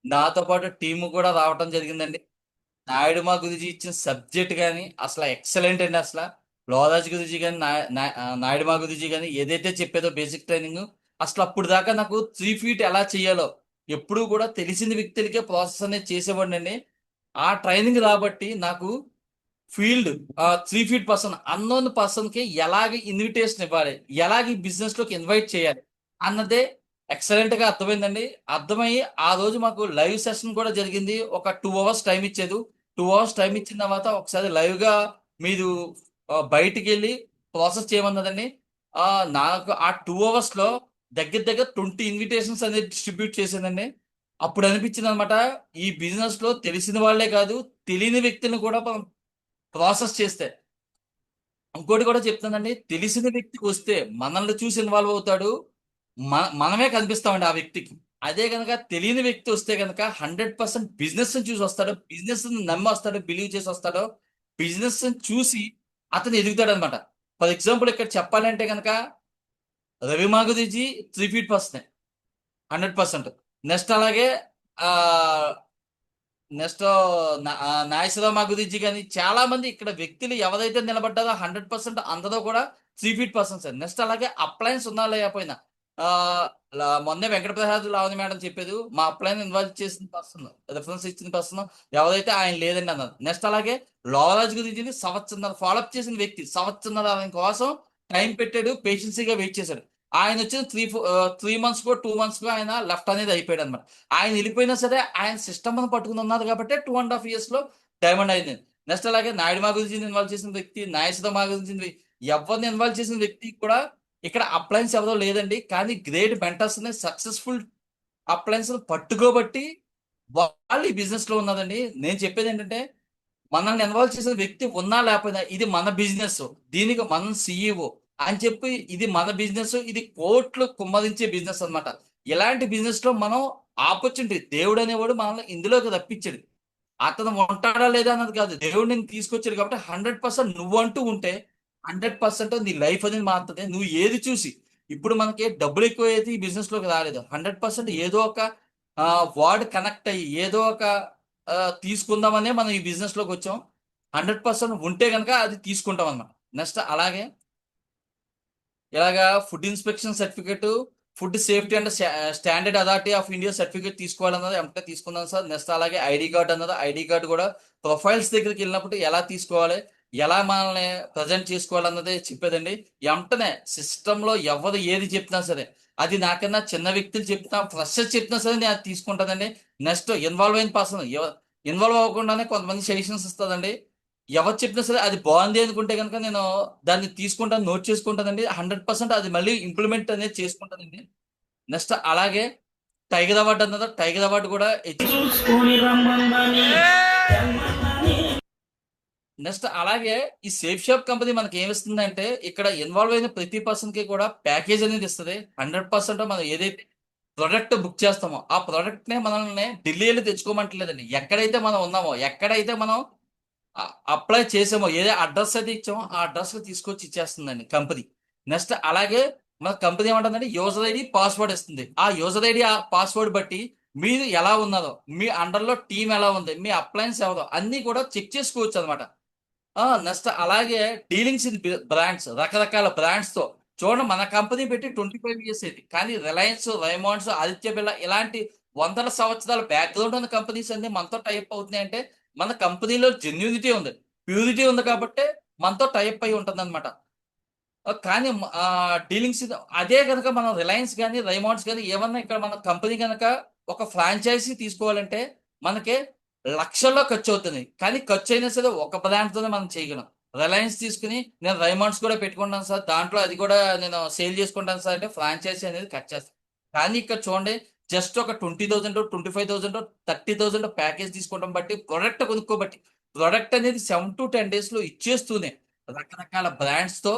నాతో పాటు టీము కూడా రావటం జరిగిందండి. నాయుడుమా గురించి ఇచ్చిన సబ్జెక్ట్ కానీ అసలు ఎక్సలెంట్ అండి. అసలు లోరాజ్ గురించి కానీ నాయుడుమా గురించి కానీ ఏదైతే చెప్పేదో బేసిక్ ట్రైనింగ్ అసలు అప్పుడు దాకా నాకు 3 feet ఎలా చేయాలో ఎప్పుడు కూడా తెలిసిన వ్యక్తులకే ప్రాసెస్ అనేది చేసేవాడిని అండి. ఆ ట్రైనింగ్ కాబట్టి నాకు field 3 feet person unknown person కి ఎలాగ ఇన్విటేషన్ ఇవ్వాలి, ఎలాగ బిజినెస్ లోకి ఇన్వైట్ చేయాలి అన్నదే ఎక్సలెంట్ గా అర్థమైందండి. అర్థమయ్యి ఆ రోజు మాకు లైవ్ సెషన్ కూడా జరిగింది. ఒక 2 అవర్స్ టైం ఇచ్చేది. 2 అవర్స్ టైం ఇచ్చిన తర్వాత ఒకసారి లైవ్ గా మీరు బయటికి వెళ్ళి ప్రాసెస్ చేయమన్నదండి. నాకు ఆ 2 అవర్స్ లో దగ్గర దగ్గర 20 ఇన్విటేషన్స్ అనేది డిస్ట్రిబ్యూట్ చేశానండి. అప్పుడు అనిపించింది అనమాట, ఈ బిజినెస్ లో తెలిసిన వాళ్ళే కాదు, తెలియని వ్యక్తిని కూడా ప్రాసెస్ చేస్తే. ఇంకోటి కూడా చెప్తానండి, తెలిసిన వ్యక్తికి వస్తే మనల్ని చూసి ఇన్వాల్వ్ అవుతాడు, మనమే కనిపిస్తామండి ఆ వ్యక్తికి. అదే కనుక తెలియని వ్యక్తి వస్తే కనుక 100% బిజినెస్ చూసి వస్తాడు, బిజినెస్ నమ్మి వస్తాడు, బిలీవ్ చేసి వస్తాడు, బిజినెస్ చూసి అతను ఎదుగుతాడు అనమాట. ఫర్ ఎగ్జాంపుల్ ఇక్కడ చెప్పాలంటే కనుక రవి మాగుదీజీ 3 feet పర్సన్ 100%. నెక్స్ట్ అలాగే ఆ నెక్స్ట్ నాగేశ్వరరావు మాగుదీజీ కానీ చాలా మంది ఇక్కడ వ్యక్తులు ఎవరైతే నిలబడ్డారో 100% అందరూ కూడా 3 feet పర్సన్స్. నెక్స్ట్ అలాగే అప్లయన్స్ ఉన్నా లేకపోయినా మొన్నే వెంకట ప్రసాద్ లావణి మేడం చెప్పేది, మా అప్లయన్ ఇన్వాల్వ్ చేసిన పర్సన్, రిఫరెన్స్ ఇచ్చిన పర్సన్ ఎవరైతే ఆయన లేదండి అన్నారు. నెక్స్ట్ అలాగే లోవరాజ్ గురించి సంవత్సరం ఫాలోఅప్ చేసిన వ్యక్తి సంవత్సరం ఆయన కోసం టైం పెట్టాడు, పేషెన్సీగా వెయిట్ చేశాడు. ఆయన వచ్చిన 3 months కో 2 months కో ఆయన లెఫ్ట్ అనేది అయిపోయాడు అనమాట. ఆయన వెళ్ళిపోయినా సరే ఆయన సిస్టమ్ అని పట్టుకుని ఉన్నారు కాబట్టి 2.5 years లో డైమండ్ అయింది. నెక్స్ట్ అలాగే నాయుడు మాగుదీజీని ఇన్వాల్వ్ చేసిన వ్యక్తి, నాగేశ్వరరావు మాగుదీజీని ఎవరిని ఇన్వాల్వ్ చేసిన వ్యక్తి కూడా ఇక్కడ అప్లయన్స్ ఎవరో లేదండి, కానీ గ్రేట్ మెంటర్స్ ని సక్సెస్ఫుల్ అప్లయన్స్ పట్టుకోబట్టి వాళ్ళు ఈ బిజినెస్ లో ఉన్నదండి. నేను చెప్పేది ఏంటంటే, మనల్ని ఇన్వాల్వ్ చేసిన వ్యక్తి ఉన్నా లేకపోయినా ఇది మన బిజినెస్, దీనికి మనం CEO అని చెప్పి ఇది మన బిజినెస్, ఇది కోట్లు కుమ్మరించే బిజినెస్ అన్నమాట. ఇలాంటి బిజినెస్ లో మనం ఆపర్చునిటీ, దేవుడు అనేవాడు మనల్ని ఇందులోకి రప్పించాడు. అతను ఉంటాడా లేదా అన్నది కాదు, దేవుడు నేను తీసుకొచ్చాడు కాబట్టి 100% నువ్వంటూ ఉంటే 100% నీ లైఫ్ అనేది మారుతుంది. నువ్వు ఏది చూసి, ఇప్పుడు మనకి డబ్బులు ఎక్కువ అయితే ఈ బిజినెస్ లోకి రాలేదు, 100% ఏదో ఒక వార్డ్ కనెక్ట్ అయ్యి ఏదో ఒక తీసుకుందామనే మనం ఈ బిజినెస్ లోకి వచ్చాం. 100% ఉంటే కనుక అది తీసుకుంటాం అన్నమాట. నెక్స్ట్ అలాగే ఇలాగా food inspection certificate, food safety and standard authority of India certificate తీసుకోవాలన్నది ఎంటే తీసుకున్నాను సార్. నెక్స్ట్ అలాగే ఐడి కార్డ్ అన్నది, ఐడి కార్డు కూడా ప్రొఫైల్స్ దగ్గరికి వెళ్ళినప్పుడు ఎలా తీసుకోవాలి, ఎలా మనల్ని ప్రజెంట్ చేసుకోవాలన్నది చెప్పేదండి. వెంటనే సిస్టంలో ఎవరు ఏది చెప్పినా సరే, అది నాకన్నా చిన్న వ్యక్తులు చెప్పినా ఫ్రెషర్ చెప్పినా సరే నేను అది తీసుకుంటానండి. నెక్స్ట్ ఇన్వాల్వ్ అయిన పర్సన్ ఇన్వాల్వ్ అవ్వకుండానే కొంతమంది సజెషన్స్ ఇస్తుందండి. ఎవరు చెప్పినా సరే అది బాగుంది అనుకుంటే కనుక నేను దాన్ని తీసుకుంటాను, నోట్ చేసుకుంటానండి. 100% అది మళ్ళీ ఇంప్లిమెంట్ అనేది చేసుకుంటానండి. నెక్స్ట్ అలాగే టైగర్ అవార్డు అన్నది, టైగర్ అవార్డు కూడా నెక్స్ట్ అలాగే ఈ సేఫ్ షాప్ కంపెనీ మనకి ఏమిస్తుందంటే, ఇక్కడ ఇన్వాల్వ్ అయిన ప్రతి పర్సన్ కి కూడా ప్యాకేజ్ అనేది ఇస్తుంది. 100% మనం ఏదైతే ప్రొడక్ట్ బుక్ చేస్తామో ఆ ప్రొడక్ట్ నే మనల్ని ఢిల్లీలో తెచ్చుకోమంటలేదండి. ఎక్కడైతే మనం ఉన్నామో, ఎక్కడైతే మనం అప్లై చేసామో, ఏదే అడ్రస్ అయితే ఇచ్చామో ఆ అడ్రస్ తీసుకొచ్చి ఇచ్చేస్తుందండి కంపెనీ. నెక్స్ట్ అలాగే మన కంపెనీ ఏమంటుందంటే యూజర్ ఐడి పాస్వర్డ్ ఇస్తుంది. ఆ యూజర్ ఐడి ఆ పాస్వర్డ్ బట్టి మీరు ఎలా ఉన్నారో, మీ అండర్లో టీం ఎలా ఉంది, మీ అప్లయన్స్ ఎవరో అన్ని కూడా చెక్ చేసుకోవచ్చు అనమాట. నెక్స్ట్ అలాగే డీలింగ్స్ ఇన్ బ్రాండ్స్, రకరకాల బ్రాండ్స్ తో చూడండి. మన కంపెనీ పెట్టి 25 years అయింది, కానీ రిలయన్స్, రైమాండ్స్, ఆదిత్య బిర్లా ఇలాంటి వందల సంవత్సరాల బ్యాక్గ్రౌండ్ ఉన్న కంపెనీస్ అన్ని మనతో టైప్ అవుతున్నాయి అంటే మన కంపెనీలో జెన్యూనిటీ ఉంది, ప్యూరిటీ ఉంది కాబట్టి మనతో టైప్ అయి ఉంటుంది అనమాట. కానీ డీలింగ్స్ అదే కనుక మనం రిలయన్స్ కానీ రైమాండ్స్ కానీ ఏమన్నా ఇక్కడ మన కంపెనీ కనుక ఒక ఫ్రాంచైజీ తీసుకోవాలంటే మనకి లక్షల్లో ఖర్చు అవుతుంది. కానీ ఖర్చు అయినా సరే ఒక బ్రాండ్తోనే మనం చేయగలం. రిలయన్స్ తీసుకుని నేను రైమాండ్స్ కూడా పెట్టుకుంటాను సార్, దాంట్లో అది కూడా నేను సేల్ చేసుకుంటాను సార్ అంటే ఫ్రాంచైజీ అనేది కట్ చేస్తాను. కానీ ఇక్కడ చూడండి, జస్ట్ ఒక 20,000, 25,000, 30,000 ప్యాకేజ్ తీసుకోవడం బట్టి, ప్రొడక్ట్ కొనుక్కోబట్టి, ప్రొడక్ట్ అనేది 7 to 10 days లో ఇచ్చేస్తూనే రకరకాల బ్రాండ్స్ తో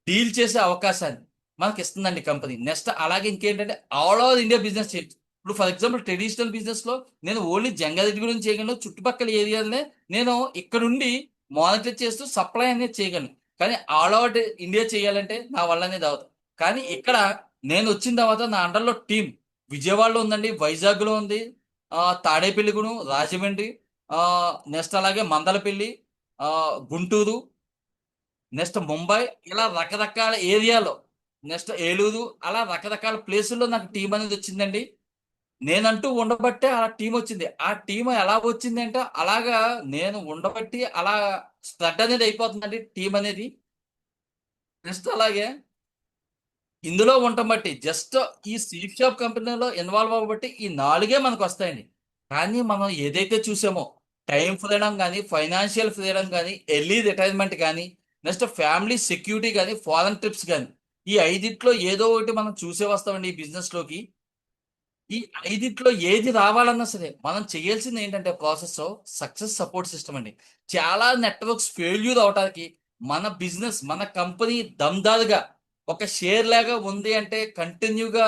డీల్ చేసే అవకాశాన్ని మనకి ఇస్తుందండి కంపెనీ. నెక్స్ట్ అలాగే ఇంకేంటంటే ఆల్ ఓవర్ ఇండియా బిజినెస్ చేయొచ్చు. ఇప్పుడు ఫర్ ఎగ్జాంపుల్ ట్రెడిషనల్ బిజినెస్ లో నేను ఓన్లీ జంగారెడ్డి గురించి చేయగలను, చుట్టుపక్కల ఏరియాలనే నేను ఇక్కడుండి మానిటర్ చేస్తూ సప్లై అనేది చేయగలను. కానీ ఆల్ ఓవర్ ఇండియా చేయాలంటే నా వల్ల అనేది అవుతుంది. కానీ ఇక్కడ నేను వచ్చిన తర్వాత నా అండర్లో టీం విజయవాడలో ఉందండి, వైజాగ్ లో ఉంది, తాడేపల్లిగూడెం, రాజమండ్రి, నెక్స్ట్ అలాగే మందలపల్లి, గుంటూరు, నెక్స్ట్ ముంబై, ఇలా రకరకాల ఏరియాలో, నెక్స్ట్ ఏలూరు, అలా రకరకాల ప్లేసుల్లో నాకు టీం అనేది వచ్చిందండి. నేనంటూ ఉండబట్టే అలా టీం వచ్చింది. ఆ టీం ఎలా వచ్చింది అంటే అలాగా నేను ఉండబట్టి అలా స్ప్రెడ్ అనేది అయిపోతుందండి టీం అనేది. నెక్స్ట్ అలాగే ఇందులో ఉండటం బట్టి జస్ట్ ఈ స్వీట్ షాప్ కంపెనీలో ఇన్వాల్వ్ అవ్వబట్టి ఈ 4 మనకు వస్తాయండి. కానీ మనం ఏదైతే చూసామో టైం ఫ్రీడమ్ కానీ, ఫైనాన్షియల్ ఫ్రీడమ్ కానీ, ఎర్లీ రిటైర్మెంట్ కానీ, నెక్స్ట్ ఫ్యామిలీ సెక్యూరిటీ కానీ, ఫారెన్ ట్రిప్స్ కానీ, ఈ 5 ఏదో ఒకటి మనం చూసే వస్తామండి ఈ బిజినెస్లోకి. ఈ 5 ఏది రావాలన్నా సరే మనం చేయాల్సింది ఏంటంటే ప్రాసెస్ సక్సెస్ సపోర్ట్ సిస్టమ్ అండి. చాలా నెట్వర్క్స్ ఫెయిల్యూర్ అవడానికి మన బిజినెస్, మన కంపెనీ దమ్దారుగా ఒక షేర్ లాగా ఉంది అంటే కంటిన్యూగా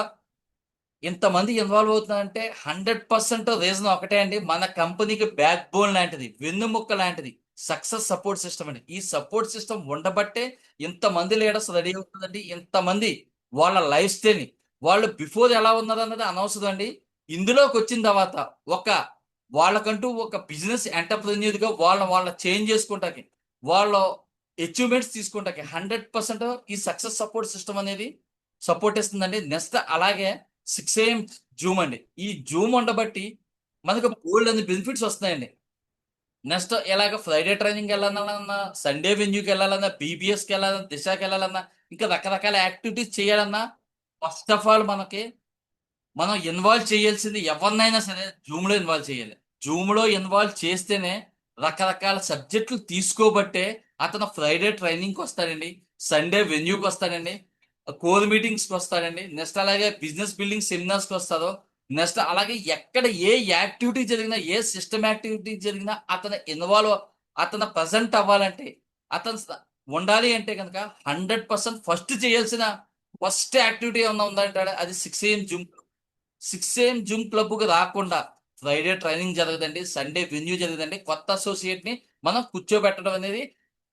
ఇంతమంది ఇన్వాల్వ్ అవుతున్నారంటే 100% రీజన్ ఒకటే అండి. మన కంపెనీకి బ్యాక్ బోన్ లాంటిది, వెన్నుముక్క లాంటిది సక్సెస్ సపోర్ట్ సిస్టమ్ అండి. ఈ సపోర్ట్ సిస్టమ్ ఉండబట్టే ఇంతమంది లీడర్స్ రెడీ అవుతుందండి. ఇంతమంది వాళ్ళ లైఫ్ స్టైల్ని వాళ్ళు బిఫోర్ ఎలా ఉన్నారు అన్నది అనవసరం అండి. ఇందులోకి వచ్చిన తర్వాత వాళ్ళకంటూ ఒక బిజినెస్ ఎంటర్ప్రెన్యూర్గా వాళ్ళ చేంజ్ చేసుకుంటాకి, వాళ్ళ అచీవ్మెంట్స్ తీసుకుంటాకి 100% ఈ సక్సెస్ సపోర్ట్ సిస్టమ్ అనేది సపోర్ట్ ఇస్తుందండి. నెక్స్ట్ అలాగే 6 AM జూమ్ అండి. ఈ జూమ్ ఉండబట్టి మనకు బోల్డ్ అనే బెనిఫిట్స్ వస్తున్నాయండి. నెక్స్ట్ ఇలాగ ఫ్రైడే ట్రైనింగ్ వెళ్ళాలన్నా, సండే వెన్యూకి వెళ్ళాలన్నా, బీబీఎస్కి వెళ్ళాలన్నా, దిశకి వెళ్ళాలన్నా, ఇంకా రకరకాల యాక్టివిటీస్ చేయాలన్నా ఫస్ట్ ఆఫ్ ఆల్ మనం ఇన్వాల్వ్ చేయాల్సింది ఎవరినైనా సరే జూమ్లో ఇన్వాల్వ్ చేయాలి. జూమ్లో ఇన్వాల్వ్ చేస్తేనే రకరకాల సబ్జెక్టులు తీసుకోబట్టే అతను ఫ్రైడే ట్రైనింగ్కి వస్తాడండి, సండే వెన్యూకి వస్తాడండి, కోర్ మీటింగ్స్కి వస్తాడండి, నెక్స్ట్ అలాగే బిజినెస్ బిల్డింగ్ సెమినార్స్కి వస్తారో, నెక్స్ట్ అలాగే ఎక్కడ ఏ యాక్టివిటీ జరిగినా, ఏ సిస్టమ్ యాక్టివిటీ జరిగినా అతను ప్రజెంట్ అవ్వాలంటే, అతను ఉండాలి అంటే కనుక 100% ఫస్ట్ యాక్టివిటీ ఏమన్నా ఉందంటే అది 6 AM జూమ్. 6 AM జూమ్ క్లబ్కి రాకుండా ఫ్రైడే ట్రైనింగ్ జరగదండి, సండే వెన్యూ జరగదండి. కొత్త అసోసియేట్ని మనం కూర్చోబెట్టడం అనేది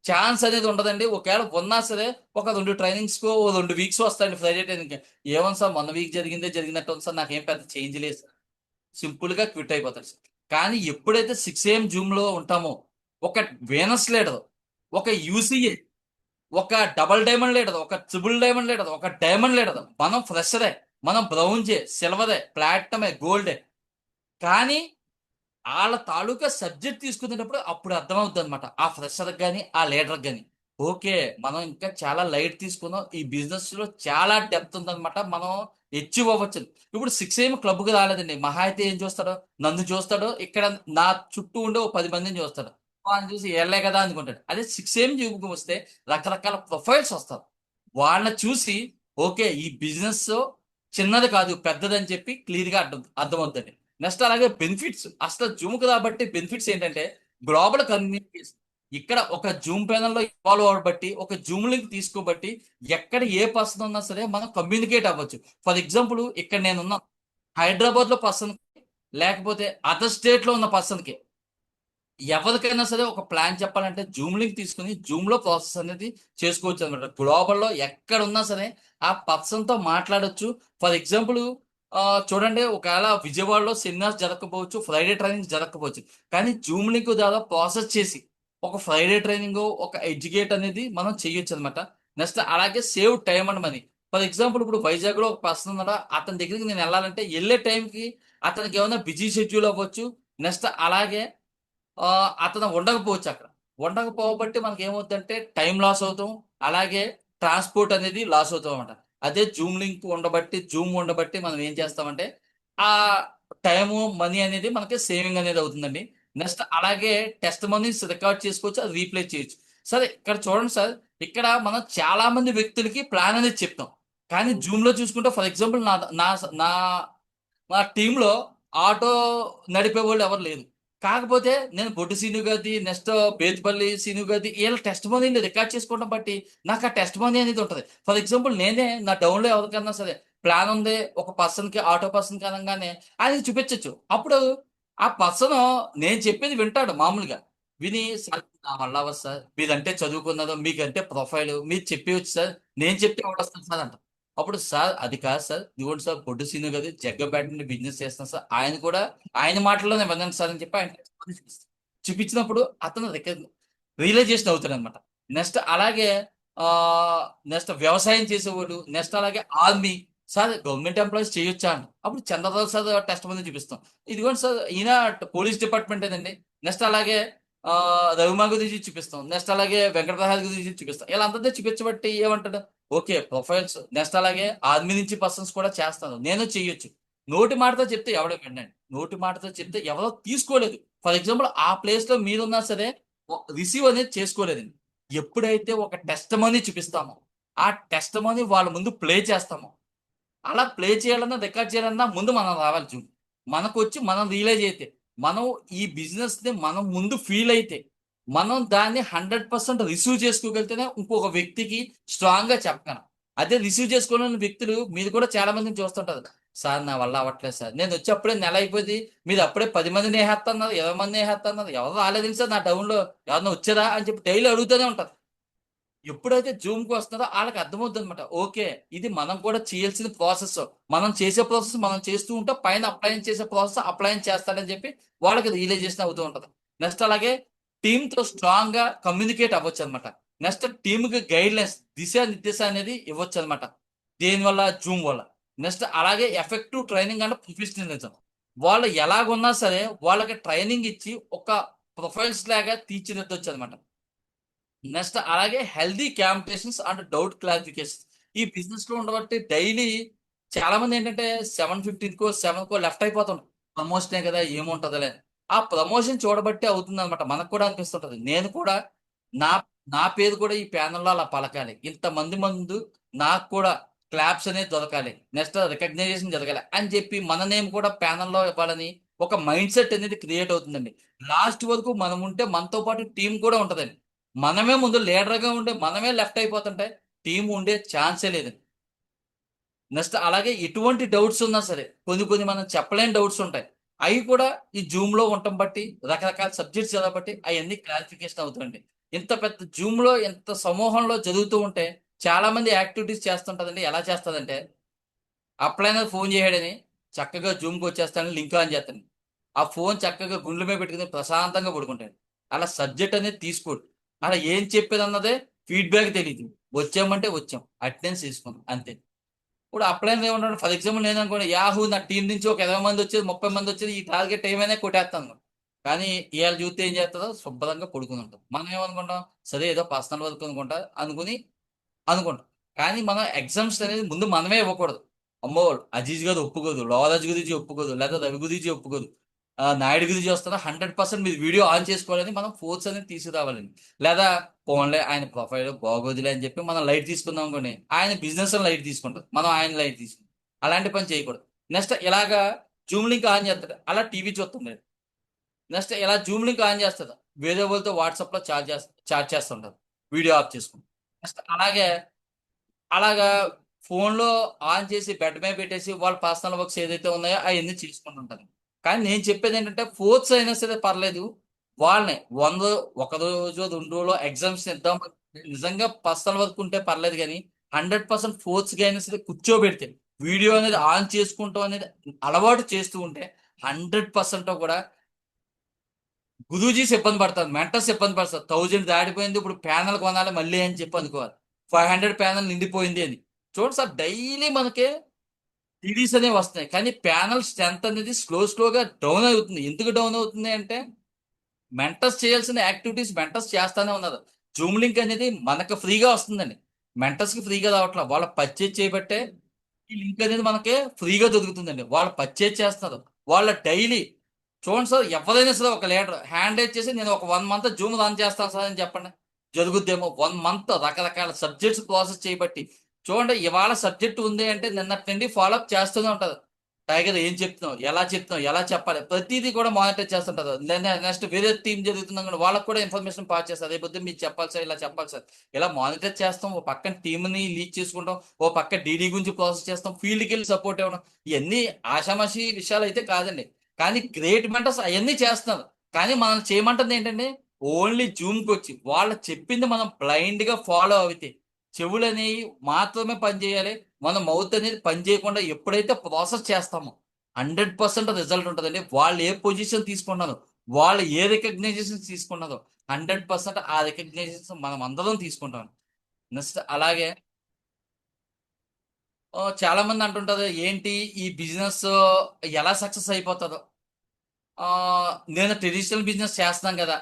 ఛాన్స్ అనేది ఉండదండి. ఒకవేళ ఉన్నా సరే ఒక 2 ట్రైనింగ్స్కో 2 వీక్స్ వస్తాయండి ఫ్రైడే ట్రైనింగ్. ఏమన్నా సార్ మొన్న వీక్ జరిగినట్టు ఉంది సార్, నాకేం పెద్ద చేంజ్ లేదు సార్, సింపుల్గా క్విట్ అయిపోతాడు సార్. కానీ ఎప్పుడైతే 6 AM జూమ్లో ఉంటామో ఒక వీనస్ లీడర్, ఒక యూసీఏ, ఒక డబల్ డైమండ్ లీడర్, ఒక ట్రిపుల్ డైమండ్ లీడర్, ఒక డైమండ్ లీడర్, మనం ఫ్రెషరే, మనం బ్రౌన్జే, సిల్వరే, ప్లాటినమే, గోల్డే, కానీ వాళ్ళ తాలూకా సబ్జెక్ట్ తీసుకునేటప్పుడు అప్పుడు అర్థమవుతుంది అనమాట ఆ ఫ్రెషర్కి కానీ ఆ లీడర్కి కానీ. ఓకే, మనం ఇంకా చాలా లైట్ తీసుకుందాం, ఈ బిజినెస్లో చాలా డెప్త్ ఉందన్నమాట, మనం అచీవ్ అవ్వచ్చు. ఇప్పుడు 6 AM క్లబ్కి రాలేదండి, మహా అయితే ఏం చూస్తాడో, నన్ను చూస్తాడో, ఇక్కడ నా చుట్టూ ఉండే 10 మందిని చూస్తాడు, వాళ్ళని చూసి ఏళ్ళే కదా అనుకుంటాడు. అదే 6 AM జూబ్కి వస్తే రకరకాల ప్రొఫైల్స్ వస్తారు, వాళ్ళని చూసి ఓకే ఈ బిజినెస్ చిన్నది కాదు పెద్దదని చెప్పి క్లియర్గా అర్థమవుతుంది. నెక్స్ట్ అలాగే బెనిఫిట్స్, అసలు జూమ్కి కాబట్టి బెనిఫిట్స్ ఏంటంటే గ్లోబల్ కమ్యూనికేషన్. ఇక్కడ ఒక జూమ్ ప్యానల్లో ఇన్వాల్వ్ అవ్వబట్టి, ఒక జూమ్ లింక్ తీసుకోబట్టి ఎక్కడ ఏ పర్సన్ ఉన్నా సరే మనం కమ్యూనికేట్ అవ్వచ్చు. ఫర్ ఎగ్జాంపుల్ ఇక్కడ నేనున్నా హైదరాబాద్లో పర్సన్కి, లేకపోతే అదర్ స్టేట్లో ఉన్న పర్సన్కి, ఎవరికైనా సరే ఒక ప్లాన్ చెప్పాలంటే జూమ్ లింక్ తీసుకుని జూమ్లో ప్రాసెస్ అనేది చేసుకోవచ్చు అనమాట. గ్లోబల్లో ఎక్కడ ఉన్నా సరే ఆ పర్సన్తో మాట్లాడొచ్చు. ఫర్ ఎగ్జాంపుల్ చూడండి, ఒకవేళ విజయవాడలో సెమినార్స్ జరగకపోవచ్చు, ఫ్రైడే ట్రైనింగ్ జరగకపోవచ్చు, కానీ జూమ్ లింక్ ద్వారా ప్రాసెస్ చేసి ఒక ఫ్రైడే ట్రైనింగ్, ఒక ఎడ్యుకేట్ అనేది మనం చేయొచ్చు అనమాట. నెక్స్ట్ అలాగే save time and money. For example ఇప్పుడు వైజాగ్లో ఒక పర్సన్ ఉన్నాడా, అతని దగ్గరికి నేను వెళ్ళాలంటే వెళ్ళే టైంకి అతనికి ఏమైనా బిజీ షెడ్యూల్ అవ్వచ్చు. నెక్స్ట్ అలాగే అతను ఉండకపోవచ్చు, అక్కడ ఉండకపోబట్టి మనకి ఏమవుతుందంటే టైం లాస్ అవుతాం, అలాగే ట్రాన్స్పోర్ట్ అనేది లాస్ అవుతాం అన్నమాట. అదే జూమ్ లింక్ ఉండబట్టి మనం ఏం చేస్తామంటే ఆ టైము మనీ అనేది మనకి సేవింగ్ అనేది అవుతుందండి. నెక్స్ట్ అలాగే టెస్ట్ మనీస్ రికార్డ్ చేసుకోవచ్చు, అది రీప్లే చేయొచ్చు. సరే ఇక్కడ చూడండి సార్, ఇక్కడ మనం చాలా మంది వ్యక్తులకి ప్లాన్ అనేది చెప్తాం, కానీ జూమ్లో చూసుకుంటే ఫర్ ఎగ్జాంపుల్ నా నా నా మా టీంలో ఆటో నడిపే వాళ్ళు ఎవరు లేరు, కాకపోతే నేను బొడ్డు సీను గారిది, నెక్స్ట్ బేతిపల్లి సీను గారిది వీళ్ళ టెస్ట్ మనీని రికార్డ్ చేసుకోవడం బట్టి నాకు ఆ టెస్ట్ మనీ అనేది ఉంటుంది. ఫర్ ఎగ్జాంపుల్ నేనే నా డౌన్లో ఎవరికన్నా సరే ప్లాన్ ఉంది ఒక పర్సన్కి, ఆటో పర్సన్కి అనగానే ఆయనకి చూపించవచ్చు. అప్పుడు ఆ పర్సన్ నేను చెప్పేది వింటాడు, మామూలుగా విని సార్ నా వల్ల అవ్వదు సార్, మీరంటే చదువుకున్నదో, మీకంటే ప్రొఫైల్, మీరు చెప్పవచ్చు సార్, నేను చెప్తే వస్తాను సార్ అంట. అప్పుడు సార్ అది కాదు సార్, ఇదిగోండి సార్ బొడ్డు సీను గారు జగ్గపేట నుండి బిజినెస్ చేస్తాను సార్, ఆయన కూడా ఆయన మాటల్లోనే విన్నాను సార్ అని చెప్పి ఆయన చూపించినప్పుడు అతను రియలైజేషన్ అవుతాడు అనమాట. నెక్స్ట్ అలాగే నెక్స్ట్ వ్యవసాయం చేసేవాళ్ళు, నెక్స్ట్ అలాగే ఆర్మీ, సార్ గవర్నమెంట్ ఎంప్లాయీస్ చేయొచ్చా అండి, అప్పుడు చంద్రబాబు సార్ టెస్ట్ మంది చూపిస్తాం, ఇదిగోండి సార్ ఈయన పోలీస్ డిపార్ట్మెంట్ ఏదండి. నెక్స్ట్ అలాగే రవిమా గురించి చూపిస్తాం, నెక్స్ట్ అలాగే వెంకట ప్రసాద్ గురించి చూపిస్తాం. ఇలా అంతా చూపించబట్టి ఏమంటాడు, ఓకే ప్రొఫైల్స్. నెక్స్ట్ అలాగే ఆర్మీ నుంచి పర్సన్స్ కూడా చేస్తాను, నేను చెయ్యొచ్చు. నోటి మాటతో చెప్తే ఎవడో వినండి, నోటి మాటతో చెప్తే ఎవరో తీసుకోలేదు. ఫర్ ఎగ్జాంపుల్ ఆ ప్లేస్ లో మీరున్నా సరే రిసీవ్ అనేది చేసుకోలేదండి. ఎప్పుడైతే ఒక టెస్ట్ మనీ చూపిస్తామో, ఆ టెస్ట్ మనీ వాళ్ళ ముందు ప్లే చేస్తామో, అలా ప్లే చేయాలన్నా రికార్డ్ చేయాలన్నా ముందు మనం రావాలి జూమ్. మనకు వచ్చి మనం రియలైజ్ అయితే, మనం ఈ బిజినెస్ ని మనం ముందు ఫీల్ అయితే, మనం దాన్ని 100% రిసీవ్ చేసుకోగలిగితేనే ఇంకొక వ్యక్తికి స్ట్రాంగ్ గా చెప్పగలం. అదే రిసీవ్ చేసుకోలేని వ్యక్తులు మీరు కూడా చాలా మందిని చూస్తుంటారు. సార్ నా వల్ల అవ్వట్లేదు సార్, నేను వచ్చి అప్పుడే నెల అయిపోయింది, మీరు అప్పుడే 10 మందిని వేసేస్తున్నారు, 20 మందిని వేసేస్తున్నారు, ఎవరు రాలేదు సార్ నా టౌన్ లో, ఎవరన్నా వచ్చారా అని చెప్పి డైలీ అడుగుతూనే ఉంటారు. ఎప్పుడైతే జూమ్ కు వస్తున్నారో వాళ్ళకి అర్థమవుతుంది అనమాట, ఓకే ఇది మనం కూడా చేయాల్సిన ప్రాసెస్. మనం చేసే ప్రాసెస్ మనం చేస్తూ ఉంటే పైన అప్లైన్ చేసే ప్రాసెస్ అప్లైన్ చేస్తాడని చెప్పి వాళ్ళకి రియలైజేషన్ అవుతూ ఉంటది. నెక్స్ట్ అలాగే టీమ్ తో స్ట్రాంగ్ గా కమ్యూనికేట్ అవ్వచ్చు అనమాట. నెక్స్ట్ టీమ్ కి గైడ్ లైన్స్, దిశానిర్దేశ అనేది ఇవ్వచ్చు అనమాట దేనివల్ల, జూమ్ వల్ల. నెక్స్ట్ అలాగే ఎఫెక్టివ్ ట్రైనింగ్ అండ్ ప్రొఫెషనలిజం. వాళ్ళు ఎలాగున్నా సరే వాళ్ళకి ట్రైనింగ్ ఇచ్చి ఒక ప్రొఫైల్స్ లాగా తీర్చిదిద్దొచ్చు అనమాట. నెక్స్ట్ అలాగే healthy campaigns and doubt clarification. ఈ బిజినెస్ లో ఉండబట్టి డైలీ చాలా మంది ఏంటంటే 7:15కో 7కో లెఫ్ట్ అయిపోతాం, ప్రమోషనే కదా ఏముంటదిలే. ఆ ప్రమోషన్ చూడబట్టి అవుతుంది అనమాట. మనకు కూడా అనిపిస్తుంటది, నేను కూడా నా నా పేరు కూడా ఈ ప్యానల్లో అలా పలకాలి, ఇంతమంది ముందు నాకు కూడా క్లాప్స్ అనేది దొరకాలి, నెక్స్ట్ రికగ్నైజేషన్ జరగాలి అని చెప్పి మన నేమ్ కూడా ప్యానల్లో ఇవ్వాలని ఒక మైండ్ సెట్ అనేది క్రియేట్ అవుతుందండి. లాస్ట్ వరకు మనం ఉంటే మనతో పాటు టీం కూడా ఉంటదండి. మనమే ముందు లీడర్గా ఉండే మనమే లెఫ్ట్ అయిపోతుంటే టీం ఉండే ఛాన్సే లేదు. నెక్స్ట్ అలాగే ఎటువంటి డౌట్స్ ఉన్నా సరే కొన్ని మనం చెప్పలేని డౌట్స్ ఉంటాయి, అవి కూడా ఈ జూమ్ లో ఉండటం బట్టి రకరకాల సబ్జెక్ట్స్ చదవబట్టి అవన్నీ క్లారిఫికేషన్ అవుతాయండి. ఇంత పెద్ద జూమ్ లో ఇంత సమూహంలో జరుగుతూ ఉంటే చాలా మంది యాక్టివిటీస్ చేస్తుంటదండి. ఎలా చేస్తుందంటే, అప్లైనర్ ఫోన్ చేయడని చక్కగా జూమ్కి వచ్చేస్తానని లింక్ ఆన్ చేస్తాను, ఆ ఫోన్ చక్కగా గుండెల మీద పెట్టుకుని ప్రశాంతంగా పడుకుంటాడు. అలా సబ్జెక్ట్ అనేది తీసుకోడు, అలా ఏం చెప్పేది అన్నదే ఫీడ్బ్యాక్ తెలియదు. వచ్చామంటే వచ్చాం, అటెండెన్స్ తీసుకున్నాం అంతే. ఇప్పుడు అప్లైనర్ ఏమంటాడు, ఫర్ ఎగ్జాంపుల్ నేను అనుకోండి యాహూ నా టీం నుంచి ఒక 20 మంది వచ్చేది 30 మంది వచ్చేది, ఈ టార్గెట్ ఏమైనా కొట్టేస్తాను. కానీ ఇవాళ చూస్తే ఏం చేస్తుందో శుభ్రంగా పడుకుని ఉంటాం. మనం ఏమనుకుంటాం, సరే ఏదో పర్సనల్ వర్క్ అనుకుంటాం. కానీ మనం ఎగ్జామ్స్ అనేది ముందు మనమే ఇవ్వకూడదు. అమ్మో అజీజ్ గారు ఒప్పుకోదు, లోవరాజ్ గురించి ఒప్పుకోదు, లేదా రవి గురించి ఒప్పుకోదు, నాయుడు గురించి వస్తుందా, 100% మీరు వీడియో ఆన్ చేసుకోవాలని మనం ఫోర్స్ అనేది తీసుకురావాలండి. లేదా ఫోన్లే ఆయన ప్రొఫైల్ బాగోదులే అని చెప్పి మనం లైట్ తీసుకుందాం అనుకోండి, ఆయన బిజినెస్ లైట్ తీసుకుంటారు, మనం ఆయన లైట్ తీసుకుంటాం. అలాంటి పని చేయకూడదు. నెక్స్ట్ ఇలాగా జూమ్ లింక్ ఆన్ చేస్తాడు, అలా టీవీ చూస్తుంది. నెక్స్ట్ ఇలా జూమ్ లింక్ ఆన్ చేస్తుంది, వేరే వాళ్ళతో వాట్సాప్ లో చాట్ చేస్తుంటారు వీడియో ఆఫ్ చేసుకుంటారు. నెక్స్ట్ అలాగా ఫోన్ లో ఆన్ చేసి బెడ్ మీద పెట్టేసి వాళ్ళ పర్సనల్ వర్క్స్ ఏదైతే ఉన్నాయో అవన్నీ చేసుకుంటుంటారు. కానీ నేను చెప్పేది ఏంటంటే ఫోర్త్స్ అయినా సరే పర్లేదు, వాళ్ళని 100 ఒక రోజు 2 రోజులు ఎగ్జామ్స్ ఇద్దాం, నిజంగా పర్సనల్ వర్క్ ఉంటే పర్లేదు, కానీ 100% ఫోర్త్స్ గా అయినా సరే కూర్చోబెడితే వీడియో అనేది ఆన్ చేసుకుంటాం అనేది అలవాటు చేస్తూ ఉంటే 100% కూడా గురూజీస్ ఇబ్బంది పడతారు, మెంటర్స్ ఇబ్బంది పడతారు. 1000 దాడిపోయింది, ఇప్పుడు ప్యానల్ కొనాలి మళ్ళీ అని చెప్పి అనుకోవాలి. 500 ప్యానల్ నిండిపోయింది అని చూడండి సార్, డైలీ మనకి సిరీస్ అనేవి వస్తున్నాయి, కానీ ప్యానల్ స్ట్రెంత్ అనేది స్లోగా డౌన్ అవుతుంది. ఎందుకు డౌన్ అవుతుంది అంటే మెంటర్స్ చేయాల్సిన యాక్టివిటీస్ మెంటర్స్ చేస్తానే ఉన్నారు. జూమ్ లింక్ అనేది మనకు ఫ్రీగా వస్తుందండి, మెంటర్స్ కి ఫ్రీగా రావట్లేదు. వాళ్ళ పర్చేజ్ చేయబట్టే ఈ లింక్ అనేది మనకి ఫ్రీగా దొరుకుతుందండి. వాళ్ళు పర్చేజ్ చేస్తారు, వాళ్ళ డైలీ చూడండి సార్, ఎవరైనా సరే ఒక లీడర్ హ్యాండ్ రైజ్ చేసి నేను ఒక 1 month జూమ్ రన్ చేస్తాను సార్ అని చెప్పండి, జరుగుద్దేమో. 1 month రకరకాల సబ్జెక్ట్స్ ప్రాసెస్ చేయబట్టి చూడండి, ఇవాళ సబ్జెక్ట్ ఉంది అంటే నిన్నటి నుండి ఫాలోఅప్ చేస్తూనే ఉంటారు. టైగర్ ఏం చెప్తున్నావు, ఎలా చెప్పాలి, ప్రతిదీ కూడా మానిటర్ చేస్తుంటారు. నెక్స్ట్ వేరే టీం జరుగుతున్నాం కానీ వాళ్ళకి కూడా ఇన్ఫర్మేషన్ పాస్ చేస్తారు, రేపు మీరు చెప్పాలి సార్, ఇలా చెప్పాలి సార్, ఇలా మానిటర్ చేస్తాం. ఓ పక్కన టీంని లీడ్ చేసుకుంటాం, ఓ పక్క డీడీ గురించి ప్రాసెస్ చేస్తాం, ఫీల్డ్కి వెళ్ళి సపోర్ట్ ఇవ్వడం. ఇవన్నీ ఆషామాషి విషయాలు అయితే కాదండి, కానీ గ్రేట్ మెంటర్స్ అవన్నీ చేస్తున్నారు. కానీ మనం చేయమంటుంది ఏంటంటే ఓన్లీ జూమ్కి వచ్చి వాళ్ళు చెప్పింది మనం బ్లైండ్ గా ఫాలో అవుతే, చెవులు అనేవి మాత్రమే పనిచేయాలి, మన మౌత్ అనేది పని చేయకుండా ఎప్పుడైతే ప్రాసెస్ చేస్తామో 100% రిజల్ట్ ఉంటుందండి. వాళ్ళు ఏ పొజిషన్ తీసుకున్నారో, వాళ్ళు ఏ రికగ్నైజేషన్ తీసుకున్నారో 100% ఆ రికగ్నైజేషన్ మనం అందరం తీసుకుంటాం. నెక్స్ట్ అలాగే చాలా మంది అంటుంటారు ఏంటి ఈ బిజినెస్ ఎలా సక్సెస్ అయిపోతుందో. నేను ట్రెడిషనల్ బిజినెస్ చేస్తున్నాను కదా,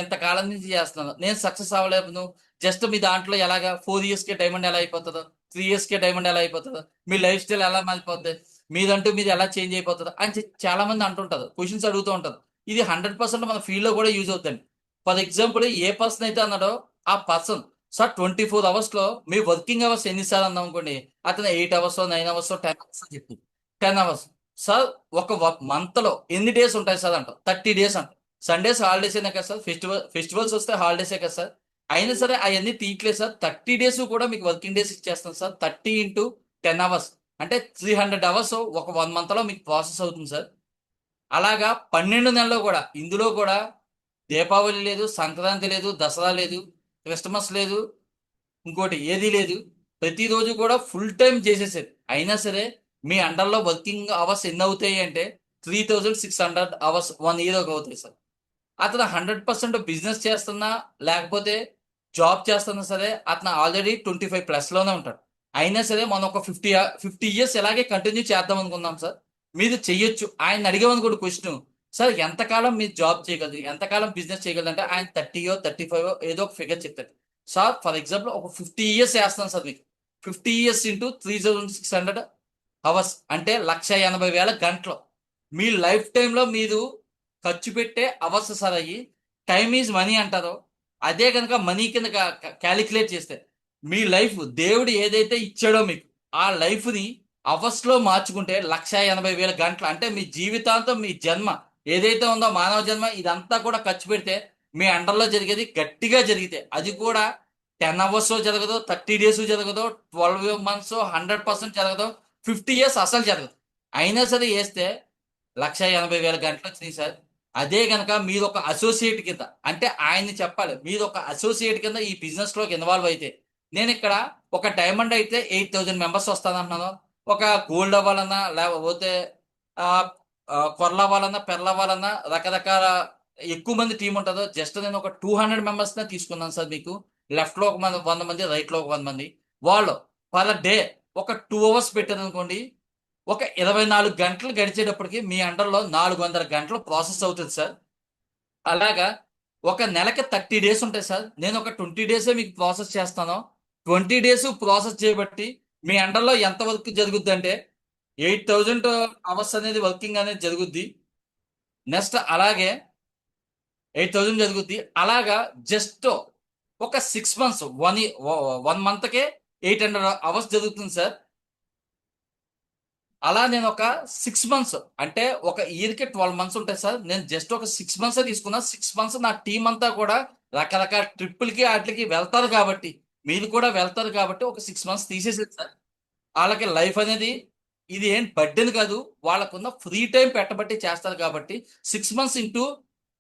ఎంతకాలం నుంచి చేస్తున్నాను, నేను సక్సెస్ అవ్వలేను. జస్ట్ మీ దాంట్లో ఎలాగా 4 yearsకే డైమండ్ ఎలా అయిపోతుందో, 3 yearsకే డైమండ్ ఎలా అయిపోతుందో, మీ లైఫ్ స్టైల్ ఎలా మారిపోతుంది, మీదంటూ మీరు ఎలా చేంజ్ అయిపోతుందో అని చాలా మంది అంటుంటారు, క్వశ్చన్స్ అడుగుతూ ఉంటారు. ఇది 100% మన ఫీల్డ్లో కూడా యూజ్ అవుతుంది. ఫర్ ఎగ్జాంపుల్, ఏ పర్సన్ అయితే అన్నాడో ఆ పర్సన్ సార్ 24 అవర్స్లో మీ వర్కింగ్ అవర్స్ ఎన్నిసార్లు అన్నాం అనుకోండి, అతను 8 hours 9 hours 10 hours చెప్పి 10 hours. సార్ ఒక మంత్ లో ఎన్ని డేస్ ఉంటాయి సార్ అంట, 30 days అంట. సండేస్ హాలిడేస్ అయినా కదా సార్, ఫెస్టివల్స్ వస్తే హాలిడేసే కదా సార్, అయినా సరే అవన్నీ తీయట్లేదు సార్. 30 days కూడా మీకు వర్కింగ్ డేస్ ఇచ్చేస్తాం సార్. 30 into 10 hours అంటే 300 hours ఒక 1 month లో మీకు ప్రాసెస్ అవుతుంది సార్. అలాగా 12 నెలల్లో కూడా, ఇందులో కూడా దీపావళి లేదు, సంక్రాంతి లేదు, దసరా లేదు, క్రిస్మస్ లేదు, ఇంకోటి ఏది లేదు. ప్రతిరోజు కూడా ఫుల్ టైం చేసేసేది. అయినా సరే మీ అండర్లో వర్కింగ్ అవర్స్ ఎన్ని అవుతాయి అంటే 3600 hours 1 year అవుతాయి సార్. అతను 100% బిజినెస్ చేస్తున్నా లేకపోతే జాబ్ చేస్తున్నా సరే అతను ఆల్రెడీ 25+ లోనే ఉంటాడు. అయినా సరే మనం ఒక 50 years ఇలాగే కంటిన్యూ చేద్దాం అనుకుందాం సార్. మీరు చెయ్యొచ్చు. ఆయన అడిగామనుకోండి క్వశ్చన్, సార్ ఎంతకాలం మీరు జాబ్ చేయగలరు, ఎంతకాలం బిజినెస్ చేయగలరు అంటే ఆయన 30 or 35 ఏదో ఒక ఫిగర్ చెప్తాడు. సార్ ఫర్ ఎగ్జాంపుల్ ఒక 50 years వేస్తాను సార్ మీకు. 50 years into 3600 hours అంటే 1,80,000 గంటలు మీ లైఫ్ టైంలో మీరు ఖర్చు పెట్టే అవర్స్ సార్ అయ్యి. టైమ్ ఈజ్ మనీ అంటారో అదే కనుక మనీ కింద క్యాలిక్యులేట్ చేస్తే మీ లైఫ్ దేవుడు ఏదైతే ఇచ్చాడో మీకు ఆ లైఫ్ని అవర్స్లో మార్చుకుంటే 1,80,000 గంటలు అంటే మీ జీవితాంతం మీ జన్మ ఏదైతే ఉందో మానవ జన్మ ఇదంతా కూడా ఖర్చు పెడితే మీ అండర్లో జరిగేది గట్టిగా జరిగితే అది కూడా 10 hours జరగదు, 30 days జరగదు, 12 months 100% జరగదు, 50 years అసలు జరగదు. అయినా సరే వేస్తే 1,80,000 గంటలు వచ్చినాయి సార్. అదే కనుక మీరు ఒక అసోసియేట్ కింద అంటే ఆయన్ని చెప్పాలి, మీరు ఒక అసోసియేట్ కింద ఈ బిజినెస్ లోకి ఇన్వాల్వ్ అయితే, నేను ఇక్కడ ఒక డైమండ్ అయితే 8,000 members వస్తానంటున్నాను, ఒక గోల్డ్ అవ్వాలన్నా లేకపోతే కొర్ల అవ్వాలన్నా పెర్ల అవ్వాలన్నా రకరకాల ఎక్కువ మంది టీం ఉంటుందో జస్ట్ నేను ఒక 200 members తీసుకున్నాను సార్. మీకు లెఫ్ట్ లో ఒక 100 మంది, రైట్ లో ఒక 100 మంది, వాళ్ళు పర్ డే ఒక 2 hours పెట్టారు అనుకోండి, ఒక 24 గంటలు గడిచేటప్పటికి మీ అండర్లో 400 గంటలు ప్రాసెస్ అవుతుంది సార్. అలాగా ఒక నెలకి 30 days ఉంటాయి సార్. నేను ఒక 20 days మీకు ప్రాసెస్ చేస్తాను. 20 days ప్రాసెస్ చేయబట్టి మీ అండర్లో ఎంత వర్క్ జరుగుద్ది అంటే 8,000 hours అనేది వర్కింగ్ అనేది జరుగుద్ది. నెక్స్ట్ అలాగే 8,000 జరుగుద్ది. అలాగా జస్ట్ ఒక 6 months 1 monthకే 800 hours జరుగుతుంది సార్. అలా నేను ఒక 6 months అంటే ఒక ఇయర్కి 12 months ఉంటాయి సార్. నేను జస్ట్ ఒక 6 months తీసుకున్నా. 6 months నా టీం అంతా కూడా రకరకాల ట్రిప్పులకి వాటికి వెళ్తారు కాబట్టి, మీరు కూడా వెళ్తారు కాబట్టి ఒక 6 months తీసేసేది సార్. వాళ్ళకి లైఫ్ అనేది ఇది ఏం బర్డెన్ కాదు, వాళ్ళకున్న ఫ్రీ టైం పెట్టబట్టి చేస్తారు కాబట్టి 6 months into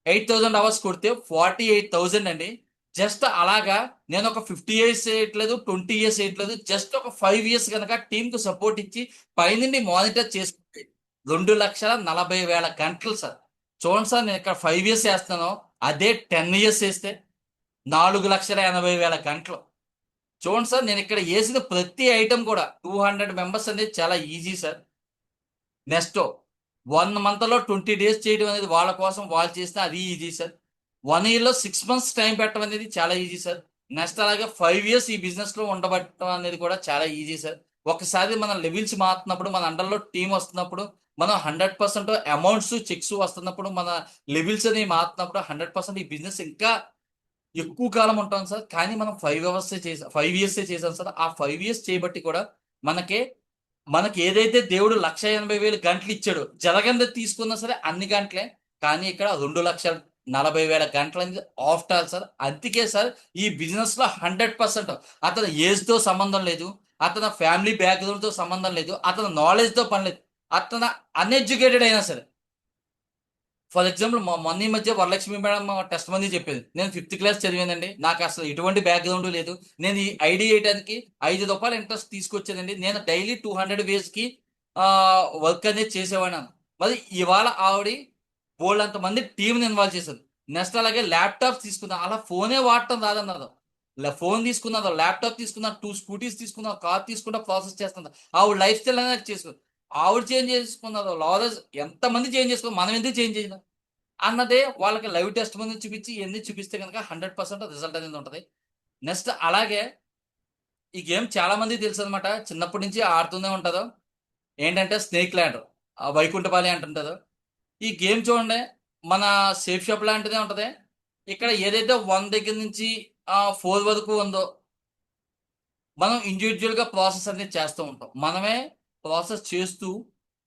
8,000 hours కొడితే 48,000 అండి. జస్ట్ అలాగా నేను ఒక 50 years వేయట్లేదు, 20 years వేయట్లేదు, జస్ట్ ఒక 5 years కనుక టీంకు సపోర్ట్ ఇచ్చి పైనుండి మానిటర్ చేసుకుంటే 2,40,000 గంటలు సార్. చూడండి సార్, నేను ఇక్కడ 5 years వేస్తాను, అదే 10 years వేస్తే 4,80,000 గంటలు. చూడండి సార్, నేను ఇక్కడ వేసిన ప్రతి ఐటమ్ కూడా 200 members అనేది చాలా ఈజీ సార్. నెక్స్ట్ 1 month లో 20 days చేయడం అనేది వాళ్ళ కోసం వాళ్ళు చేస్తే అది ఈజీ సార్. 1 year లో 6 months టైం పెట్టడం అనేది చాలా ఈజీ సార్. నెక్స్ట్ అలాగే 5 years ఈ బిజినెస్ లో ఉండబట్టడం అనేది కూడా చాలా ఈజీ సార్. ఒకసారి మన లెవెల్స్ మారుతున్నప్పుడు, మన అండర్లో టీం వస్తున్నప్పుడు, మనం 100% అమౌంట్స్ చెక్స్ వస్తున్నప్పుడు, మన లెవెల్స్ అనేవి మారుతున్నప్పుడు 100% ఈ బిజినెస్ ఇంకా ఎక్కువ కాలం ఉంటాం సార్. కానీ మనం 5 years చేసాం సార్. ఆ 5 years చేయబట్టి కూడా మనకి ఏదైతే దేవుడు 1,80,000 గంటలు ఇచ్చాడో జరగంది తీసుకున్నా సరే అన్ని గంటలే, కానీ ఇక్కడ 2,40,000 గంటలు అనేది ఆఫ్టర్ సార్. అందుకే సార్ ఈ బిజినెస్ లో 100% అతను ఏజ్ తో సంబంధం లేదు, అతని ఫ్యామిలీ బ్యాక్గ్రౌండ్ తో సంబంధం లేదు, అతని నాలెడ్జ్ తో పని లేదు, అతను అన్ఎడ్యుకేటెడ్ అయినా సరే. ఫర్ ఎగ్జాంపుల్ మొన్న ఈ మధ్య వరలక్ష్మి మేడం టెస్ట్ మంది చెప్పేది, నేను 5th class చదివానండి, నాకు అసలు ఎటువంటి బ్యాక్గ్రౌండ్ లేదు, నేను ఈ ఐడి వేయడానికి ₹5 ఇంట్రెస్ట్ తీసుకొచ్చానండి, నేను డైలీ 200 ways వర్క్ అనేది చేసేవాడిని. మరి ఇవాళ ఆవిడ బోల్డ్ అంతమంది టీంని ఇన్వాల్వ్ చేశారు. నెక్స్ట్ అలాగే ల్యాప్టాప్స్ తీసుకున్నారు, అలా ఫోనే వాడటం రాదన్నారు, ఫోన్ తీసుకున్నారు, ల్యాప్టాప్ తీసుకున్నారు, 2 scooters తీసుకున్నారు, కార్ తీసుకుంటా ప్రాసెస్ చేస్తున్నారు. ఆవిడ లైఫ్ స్టైల్ అనేది చేసుకున్నారు. ఆవిడ చేంజ్ చేసుకున్నారు, లారెన్స్ ఎంతమంది చేంజ్ చేసుకున్నారు, మనం ఎందుకు చేంజ్ చేయాలి? అన్నదే వాళ్ళకి లైవ్ టెస్ట్ ముందు చూపించి ఎన్ని చూపిస్తే కనుక 100% రిజల్ట్ అనేది ఉంటుంది. నెక్స్ట్ అలాగే ఈ గేమ్ చాలా మందికి తెలుసు అనమాట, చిన్నప్పటి నుంచి ఆడుతూనే ఉంటుందో ఏంటంటే స్నేక్ ల్యాండర్, వైకుంఠపాలి అంటుంటుందో. ఈ గేమ్ చూడండి, మన సేఫ్ షాప్ లాంటిదే ఉంటుంది. ఇక్కడ ఏదైతే 1 దగ్గర నుంచి 4 వరకు ఉందో మనం ఇండివిజువల్గా ప్రాసెస్ అనేది చేస్తూ ఉంటాం. మనమే ప్రాసెస్ చేస్తూ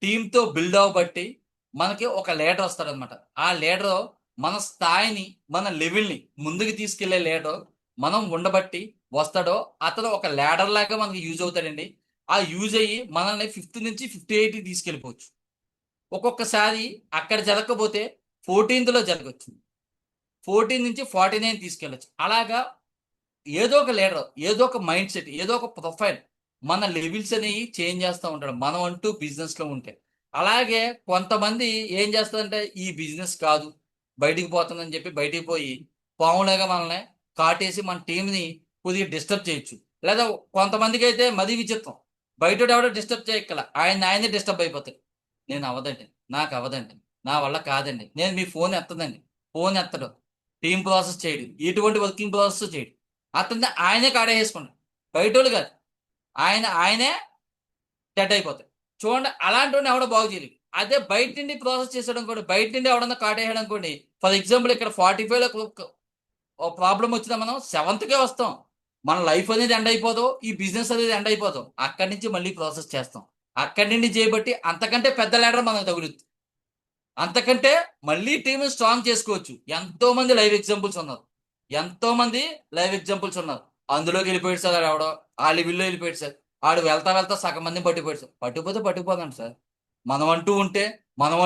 టీంతో బిల్డ్ అవ్వబట్టి మనకి ఒక లీడర్ వస్తాడనమాట. ఆ లీడర్ మన స్థాయిని, మన లెవెల్ని ముందుకు తీసుకెళ్లే లీడర్ మనం ఉండబట్టి వస్తాడో అతను ఒక లీడర్ లాగా మనకి యూజ్ అవుతాడండి. ఆ యూజ్ అయ్యి మనల్ని 5th నుంచి 58 తీసుకెళ్ళిపోవచ్చు. ఒక్కొక్కసారి అక్కడ జరగకపోతే 14th జరగచ్చు, 14 నుంచి 49 తీసుకెళ్ళచ్చు. అలాగా ఏదో ఒక లీడర్, ఏదో ఒక మైండ్ సెట్, ఏదో ఒక ప్రొఫైల్ మన లెవెల్స్ అనేవి చేంజ్ చేస్తూ ఉంటాడు మనం అంటూ బిజినెస్లో ఉంటే. అలాగే కొంతమంది ఏం చేస్తారంటే ఈ బిజినెస్ కాదు బయటికి పోతుందని చెప్పి బయటికి పోయి పాములాగా మనల్ని కాటేసి మన టీంని కొద్దిగా డిస్టర్బ్ చేయొచ్చు. లేదా కొంతమందికి అయితే మరీ విచిత్రం, బయట ఎవడో డిస్టర్బ్ చేయక్కల, ఆయనే డిస్టర్బ్ అయిపోతాడు. నేను అవ్వదండి, నాకు అవ్వదండి, నా వల్ల కాదండి, నేను మీ ఫోన్ ఎత్తదండి, ఫోన్ ఎత్తడు, టీం ప్రాసెస్ చేయడు, ఎటువంటి వర్కింగ్ ప్రాసెస్ చేయడు, అతన్ని ఆయనే కాడేసుకుంటాడు, బయట వాళ్ళు కాదు, ఆయనే డెడ్ అయిపోతాడు. చూడండి, అలాంటి వాడిని ఎవడో బాగు చేయలేదు. అదే బయట నుండి ప్రాసెస్ చేసాడు అనుకోండి, బయట నుండి ఎవడన్నా కాటేసాడు అనుకోండి, ఫర్ ఎగ్జాంపుల్ ఇక్కడ 45లో ప్రాబ్లం వచ్చినా మనం 7th వస్తాం, మన లైఫ్ అనేది ఎండ్ అయిపోదు, ఈ బిజినెస్ అనేది ఎండ్ అయిపోతాం, అక్కడి నుంచి మళ్ళీ ప్రాసెస్ చేస్తాం. అక్కడి నుండి చేయబట్టి అంతకంటే పెద్ద లీడర్ మనకు తగులుద్ది, అంతకంటే మళ్ళీ టీం స్ట్రాంగ్ చేసుకోవచ్చు. ఎంతో మంది లైవ్ ఎగ్జాంపుల్స్ ఉన్నారు, అందులోకి వెళ్ళిపోయాడు సార్, ఎవడో ఆ లెవెల్లో వెళ్ళిపోయాడు సార్, ఆడు వెళ్తా సగం మంది పట్టుకుపోయాడు సార్. పట్టుకుపోదండి సార్, మనం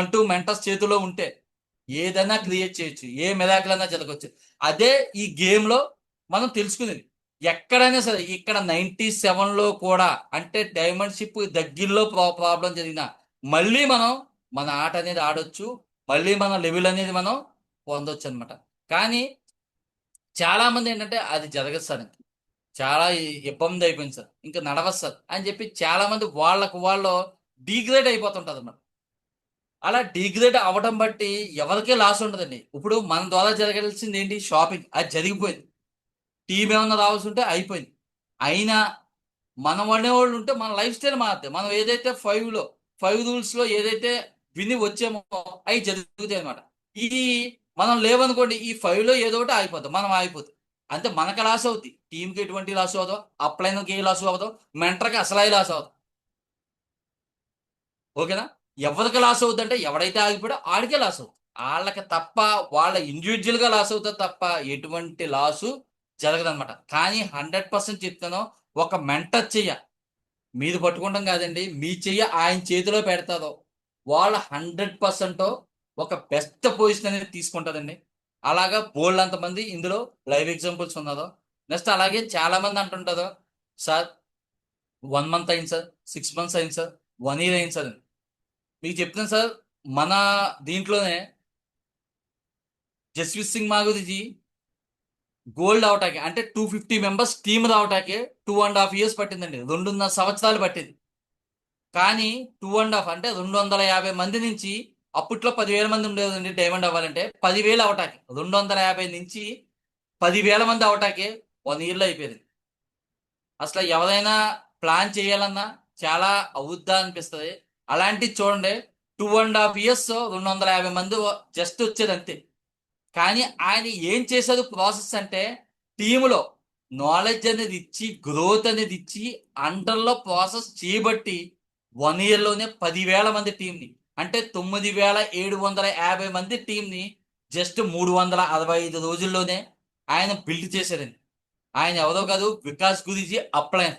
అంటూ మెంటర్స్ చేతిలో ఉంటే ఏదైనా క్రియేట్ చేయొచ్చు, ఏ మిరాకిల్ అన్నా జరగవచ్చు. అదే ఈ గేమ్లో మనం తెలుసుకునేది. ఎక్కడైనా సరే, ఇక్కడ 97లో కూడా అంటే డైమండ్ షిప్ దగ్గరలో ప్రాబ్లం జరిగినా మళ్ళీ మనం మన ఆట అనేది ఆడొచ్చు, మళ్ళీ మన లెవెల్ అనేది మనం పొందొచ్చు అనమాట. కానీ చాలా మంది ఏంటంటే అది జరగదు సార్, చాలా ఇబ్బంది అయిపోయింది సార్, ఇంకా నడవదు సార్ అని చెప్పి చాలా మంది వాళ్ళు డీగ్రేడ్ అయిపోతుంటారు అన్నమాట. అలా డీగ్రేడ్ అవ్వడం బట్టి ఎవరికీ లాస్ ఉండదండి. ఇప్పుడు మన ద్వారా జరగాల్సింది ఏంటి, షాపింగ్, అది జరిగిపోయింది. టీం ఏమన్నా రావాల్సి ఉంటే అయిపోయింది. అయినా మనం అనేవాళ్ళు ఉంటే మన లైఫ్ స్టైల్ మారుతాయి. మనం ఏదైతే 5 రూల్స్లో ఏదైతే విని వచ్చామో అవి జరుగుతాయి అనమాట. ఇది మనం లేవనుకోండి, ఈ 5లో ఏదో ఒకటి ఆగిపోతాం, మనం ఆగిపోతాం, అంతే. మనకు లాస్ అవుతుంది, టీంకి ఎటువంటి లాస్ అవ్వదు, అప్లైన్కి ఏ లాస్ అవ్వదు, మెంటర్కి అసలు లాస్ అవ్వదు. ఓకేనా? ఎవరికి లాస్ అవుతుంది అంటే ఎవడైతే ఆగిపోయాడో ఆడికే లాస్ అవుతుంది, వాళ్ళకి తప్ప, వాళ్ళ ఇండివిజువల్గా లాస్ అవుతుంది తప్ప ఎటువంటి లాసు జరగదనమాట. కానీ 100% చెప్తాను, ఒక మెంటర్ చెయ్య మీరు పట్టుకుంటాం కాదండి, మీ చెయ్య ఆయన చేతిలో పెడతారో వాళ్ళు 100% ఒక బెస్ట్ పొజిషన్ అనేది తీసుకుంటుందండి. అలాగా బోల్డ్ అంతమంది ఇందులో లైవ్ ఎగ్జాంపుల్స్ ఉన్నారో. నెక్స్ట్ అలాగే చాలా మంది అంటుంటారు, సార్ 1 month అయింది సార్, 6 months అయింది సార్, 1 year అయింది సార్. మీకు చెప్తున్నాను సార్, మన దీంట్లోనే జస్వీర్ సింగ్ మాగురిజీ గోల్డ్ అవటానికి అంటే 250 members టీమ్ రావటానికి 2.5 years పట్టిందండి, 2.5 సంవత్సరాలు పట్టింది. కానీ 2.5 అంటే 250 మంది నుంచి, అప్పట్లో 10,000 మంది ఉండేదండి డైమండ్ అవ్వాలంటే, 10,000 అవటానికి 250 నుంచి 10,000 మంది అవటానికి 1 yearలో అయిపోయింది. అసలు ఎవరైనా ప్లాన్ చేయాలన్నా చాలా అవుద్దా అనిపిస్తుంది. అలాంటి చూడండి, 2.5 years 250 మంది జస్ట్ వచ్చేది అంతే. కానీ ఆయన ఏం చేశారు ప్రాసెస్ అంటే, టీములో నాలెడ్జ్ అనేది ఇచ్చి, గ్రోత్ అనేది ఇచ్చి, అండర్లో ప్రాసెస్ చేయబట్టి 1 yearలోనే 10,000 మంది టీంని, అంటే 9,750 మంది టీంని జస్ట్ 365 రోజుల్లోనే ఆయన బిల్డ్ చేశారండి. ఆయన ఎవరో కాదు, వికాస్ గురూజీ అప్లైన్.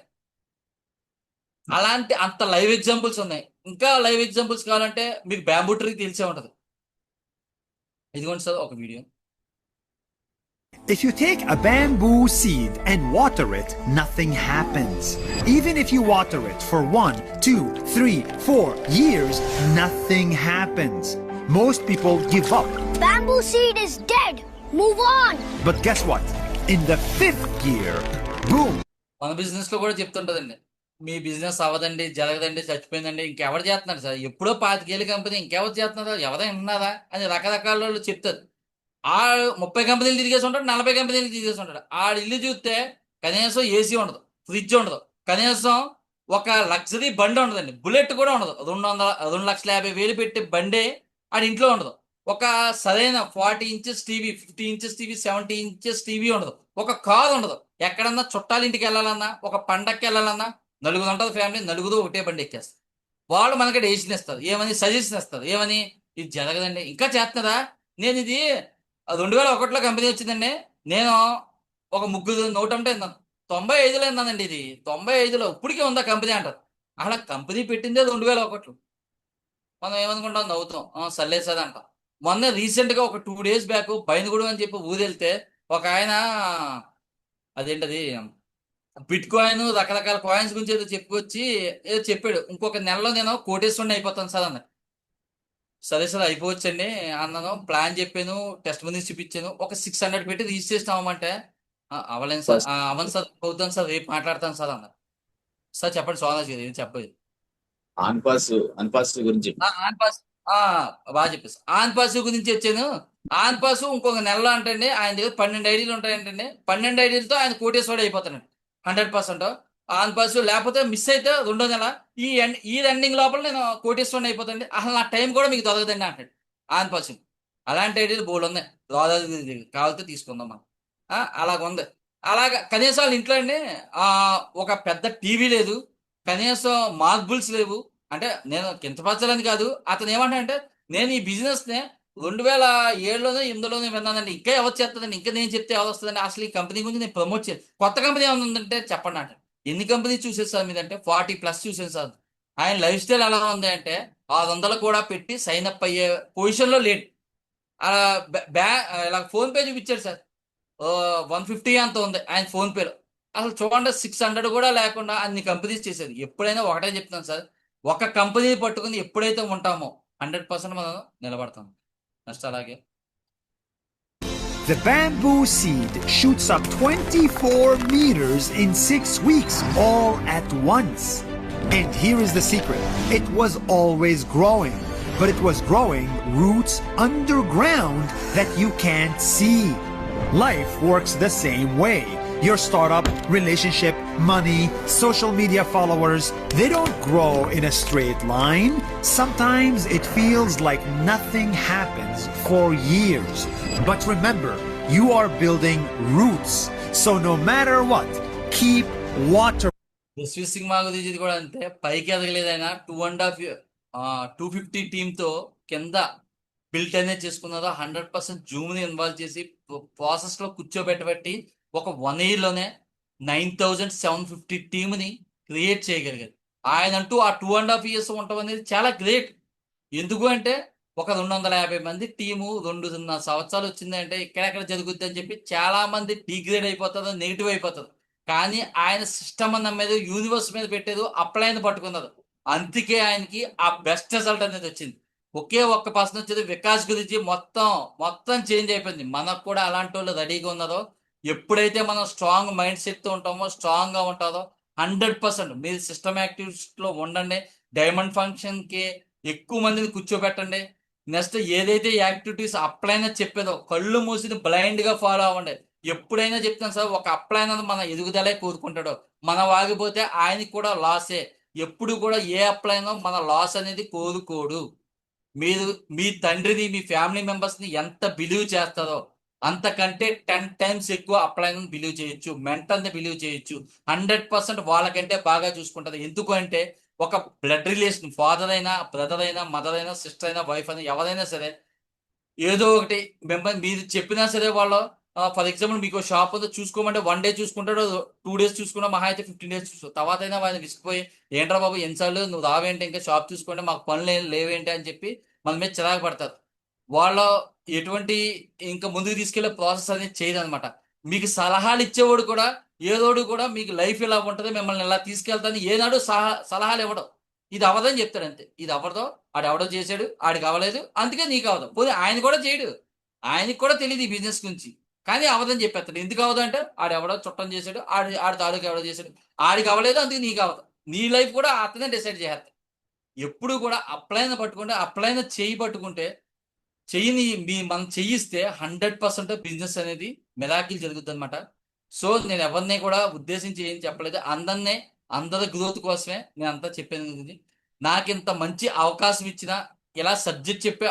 అలాంటి అంత లైవ్ ఎగ్జాంపుల్స్ ఉన్నాయి. ఇంకా లైవ్ ఎగ్జాంపుల్స్ కావాలంటే మీకు బ్యాంబూ ట్రీ తెలిసే ఉంటుంది. ఇదిగోండి సార్ ఒక video. If you take a bamboo seed and water it, nothing happens. Even if you water it for 1, 2, 3, 4 years, nothing happens. Most people give up. Bamboo seed is dead. Move on. But guess what? In the 5th year, boom! మన business లో కూడా చెప్తుంటదండి, మీ business అవ్వదండి, జరగదండి, చచ్చిపోయిందండి, ఇంకెవరు చేస్తున్నారు sir, ఎప్పుడో 25 ఏళ్ళ company ఇంకెవరు చేస్తున్నారా, ఎవరైనా ఉన్నారా అని రకరకాల వాళ్ళు చెప్తారు. ఆ 30 కంపెనీలు తిరిగేసి ఉంటాడు, 40 కంపెనీలు తిరిగేసి ఉంటాడు. ఆడు ఇల్లు చూస్తే కనీసం ఏసీ ఉండదు, ఫ్రిడ్జ్ ఉండదు, కనీసం ఒక లగ్జరీ బండి ఉండదండి, బుల్లెట్ కూడా ఉండదు. 2,50,000 పెట్టి బండి ఆడి ఇంట్లో ఉండదు. ఒక సరైన 40 inches TV, 50 inches TV, 70 inches TV ఉండదు. ఒక కారు ఉండదు. ఎక్కడన్నా చుట్టాల ఇంటికి వెళ్ళాలన్నా, ఒక పండక్కి వెళ్ళాలన్నా, నలుగురు ఉంటుంది ఫ్యామిలీ, నలుగురు ఒకటే బండి ఎక్కేస్తారు. వాళ్ళు మనకి డెసిషన్ ఇస్తారు, ఏమని సజెషన్ ఇస్తారు, ఏమని ఇది జరగదండి, ఇంకా చేస్తున్నారా. నేను ఇది 2001లో కంపెనీ వచ్చిందండి. నేను ఒక ముగ్గురు నోటంటే 95లో విన్నానండి. ఇది 95లో ఇప్పటికే ఉందా కంపెనీ అంటారు. అలా కంపెనీ పెట్టిందే 2001లో. మనం ఏమనుకుంటాం, నవ్వుతాం, సల్లేసేది అంటాం. మొన్న రీసెంట్గా ఒక 2 days బ్యాక్ బైనగూడెం అని చెప్పి ఊరు వెళ్తే ఒక ఆయన అదేంటది బిట్ కాయిన్, రకరకాల కాయిన్స్ గురించి ఏదో చెప్పుకొచ్చి ఏదో చెప్పాడు. ఇంకొక నెలలో నేను కోటేశ్వరుని అయిపోతాను సార్ అన్న. సరే సార్ అయిపోవచ్చండి అన్నాను. ప్లాన్ చెప్పాను, టెస్ట్ మనీ చూపించాను. ఒక 600 పెట్టి రిజిస్ట్రేషన్ అవ్వమంటే అవ్వలేను సార్. అవ్వను సార్, అవుతాను సార్, రేపు మాట్లాడతాను సార్ అన్నారు. సార్ చెప్పండి సోనాజ్ గారు, ఏం చెప్పలేదు. ఆన్ పాస్ గురించి ఆన్ పాస్ బాగా చెప్పేసి ఆన్ పాస్ గురించి వచ్చాను. ఆన్ పాస్ ఇంకొక నెలలో అంటండి ఆయన దగ్గర 12 ఐడీలు ఉంటాయంటండి. 12 ఐడీలతో ఆయన కోటేశ్వరుడు అయిపోతానండి 100%. ఆన్ పాస్ లేకపోతే మిస్ అయితే 2వ నెల ఈ రన్నింగ్ లోపల నేను కోటేశ్వరుడు అయిపోతాండి. అసలు నా టైం కూడా మీకు దొరకదండి అంటాడు ఆన్ పాస్. అలాంటి ఐడీలు బోర్డు ఉన్నాయి, కావాలితే తీసుకుందాం మనం. అలాగుంది. అలాగా కనీసం వాళ్ళ ఇంట్లో అండి ఒక పెద్ద టీవీ లేదు, కనీసం మార్బుల్స్ లేవు. అంటే నేను కించపరచాలని కాదు, అతను ఏమంటాడంటే నేను ఈ బిజినెస్ నే 2007లోనో 8లోనో విన్నానండి, ఇంకా ఎవరు చేస్తుందండి, ఇంకా నేను చెప్తే ఎవరు వస్తుందండి, అసలు ఈ కంపెనీ గురించి నేను ప్రమోట్ చేయాలి, కొత్త కంపెనీ ఏమైనా ఉందంటే చెప్పండి అంటే. ఎన్ని కంపెనీ చూసేది సార్ మీదంటే 40+ చూసాను సార్. ఆయన లైఫ్ స్టైల్ ఎలా ఉంది అంటే 600 కూడా పెట్టి సైన్ అప్ అయ్యే పొజిషన్లో లేడు. ఇలా ఫోన్ పే చూపించాడు సార్, 150 అంత ఉంది ఆయన ఫోన్ పేలో. అసలు చూడండి 600 కూడా లేకుండా అన్ని కంపెనీస్ చేసేది. ఎప్పుడైనా ఒకటే చెప్తాను సార్, ఒక కంపెనీ పట్టుకుని ఎప్పుడైతే ఉంటామో 100% మనం నిలబడతాం. నెక్స్ట్ అలాగే The bamboo seed shoots up 24 meters in 6 weeks, all at once. And here is the secret. It was always growing, but it was growing roots underground that you can't see. Life works the same way. Your startup, relationship, money, social media followers, they don't grow in a straight line. Sometimes it feels like nothing happens for years. But remember, you are building roots. So no matter what, keep watering. Yashvi cinema గురించి కూడా అంతే, పైకి ఎదగలేదైనా 250 టీంతో కింద built అనేది చేసుకున్నదో 100% జూమ్ని involve చేసి ప్రాసెస్లో కూర్చోబెట్టబెట్టి ఒక 1 yearలోనే 9,750 టీంని క్రియేట్ చేయగలిగారు. ఆయన అంటూ ఆ 2.5 years ఉండటం అనేది చాలా గ్రేట్. ఎందుకు అంటే ఒక 250 మంది టీము 2.5 సంవత్సరాలు వచ్చిందంటే ఎక్కడెక్కడ జరుగుద్ది అని చెప్పి చాలా మంది డిగ్రేడ్ అయిపోతారు, నెగిటివ్ అయిపోతారు. కానీ ఆయన సిస్టమ్ అన్న మీద, యూనివర్స్ మీద పెట్టేది, అప్లైన్ పట్టుకున్నారు. అందుకే ఆయనకి ఆ బెస్ట్ రిజల్ట్ అనేది వచ్చింది. ఒకే ఒక్క పర్సన్ వచ్చేది వికాస్ గురించి మొత్తం చేంజ్ అయిపోయింది. మనకు కూడా అలాంటి వాళ్ళు రెడీగా ఉన్నారో, ఎప్పుడైతే మనం స్ట్రాంగ్ మైండ్ సెట్తో ఉంటామో, స్ట్రాంగ్గా ఉంటారో 100% మీరు సిస్టమ్ యాక్టివిటీస్లో ఉండండి. డైమండ్ ఫంక్షన్కి ఎక్కువ మందిని కూర్చోబెట్టండి. నెక్స్ట్ ఏదైతే యాక్టివిటీస్ అప్లైన్ చెప్పేదో కళ్ళు మూసి బ్లైండ్గా ఫాలో అవ్వండి. ఎప్పుడైనా చెప్తాను సార్, ఒక అప్లైన్ అనేది మన ఎదుగుదలే కోరుకుంటాడో, మన వాగిపోతే ఆయనకి కూడా లాసే. ఎప్పుడు కూడా ఏ అప్లైనో మన లాస్ అనేది కోరుకోడు. మీరు మీ తండ్రిని, మీ ఫ్యామిలీ మెంబర్స్ని ఎంత బిలీవ్ చేస్తారో అంతకంటే 10 times ఎక్కువ అప్లైన్ బిలీవ్ చేయొచ్చు, మెంటల్ని బిలీవ్ చేయొచ్చు. 100% వాళ్ళకంటే బాగా చూసుకుంటారు. ఎందుకు అంటే ఒక బ్లడ్ రిలేషన్, ఫాదర్ అయినా, బ్రదర్ అయినా, మదర్ అయినా, సిస్టర్ అయినా, వైఫ్ అయినా, ఎవరైనా సరే ఏదో ఒకటి మీరు చెప్పినా సరే వాళ్ళు, ఫర్ ఎగ్జాంపుల్ మీకు షాప్ ఉందో చూసుకోమంటే 1 day చూసుకుంటాడు, 2 days చూసుకున్నా, మహా అయితే 15 days చూసుకో. తర్వాత అయినా వాళ్ళు విసిగిపోయి ఏంట్రా బాబు ఎన్నిసార్లు నువ్వు రావేంటి, ఇంకా షాప్ చూసుకుంటే మాకు పనులు లేవేంటి అని చెప్పి మన మీద చిరాకు పడతారు. వాళ్ళు ఎటువంటి ఇంకా ముందుకు తీసుకెళ్లే ప్రాసెస్ అనేది చేయదు అనమాట. మీకు సలహాలు ఇచ్చేవాడు కూడా ఏదోడు కూడా మీకు లైఫ్ ఇలా ఉంటుంది, మిమ్మల్ని ఇలా తీసుకెళ్తాను ఏనాడు సలహాలు ఇవ్వడం. ఇది అవ్వదని చెప్తాడు అంతే. ఇది అవ్వదో, ఆడెవడో చేశాడు, ఆడికి అవ్వలేదు, అందుకే నీకు అవ్వదు. పోనీ ఆయన కూడా చేయడు, ఆయనకి కూడా తెలియదు ఈ బిజినెస్ గురించి, కానీ అవ్వదని చెప్పేస్తాడు. ఎందుకు అవ్వదు అంటే ఆడెవడో చుట్టం చేశాడు, ఆడి తాలూకు ఎవడో చేశాడు, ఆడికి అవ్వలేదు, అందుకే నీకు అవ్వదు. నీ లైఫ్ కూడా అతనే డిసైడ్ చేస్తాడు. ఎప్పుడు కూడా అప్లైన చేయి పట్టుకుంటే చెయ్యిని మనం చెయ్యిస్తే 100% బిజినెస్ అనేది మిరాకిల్ జరుగుతుంది అనమాట. సో నేను ఎవరిని కూడా ఉద్దేశించి ఏం చెప్పలేదు, అందరి గ్రోత్ కోసమే నేను అంతా చెప్పాను. నాకు ఇంత మంచి అవకాశం ఇచ్చిన, ఇలా సబ్జెక్ట్ చెప్పే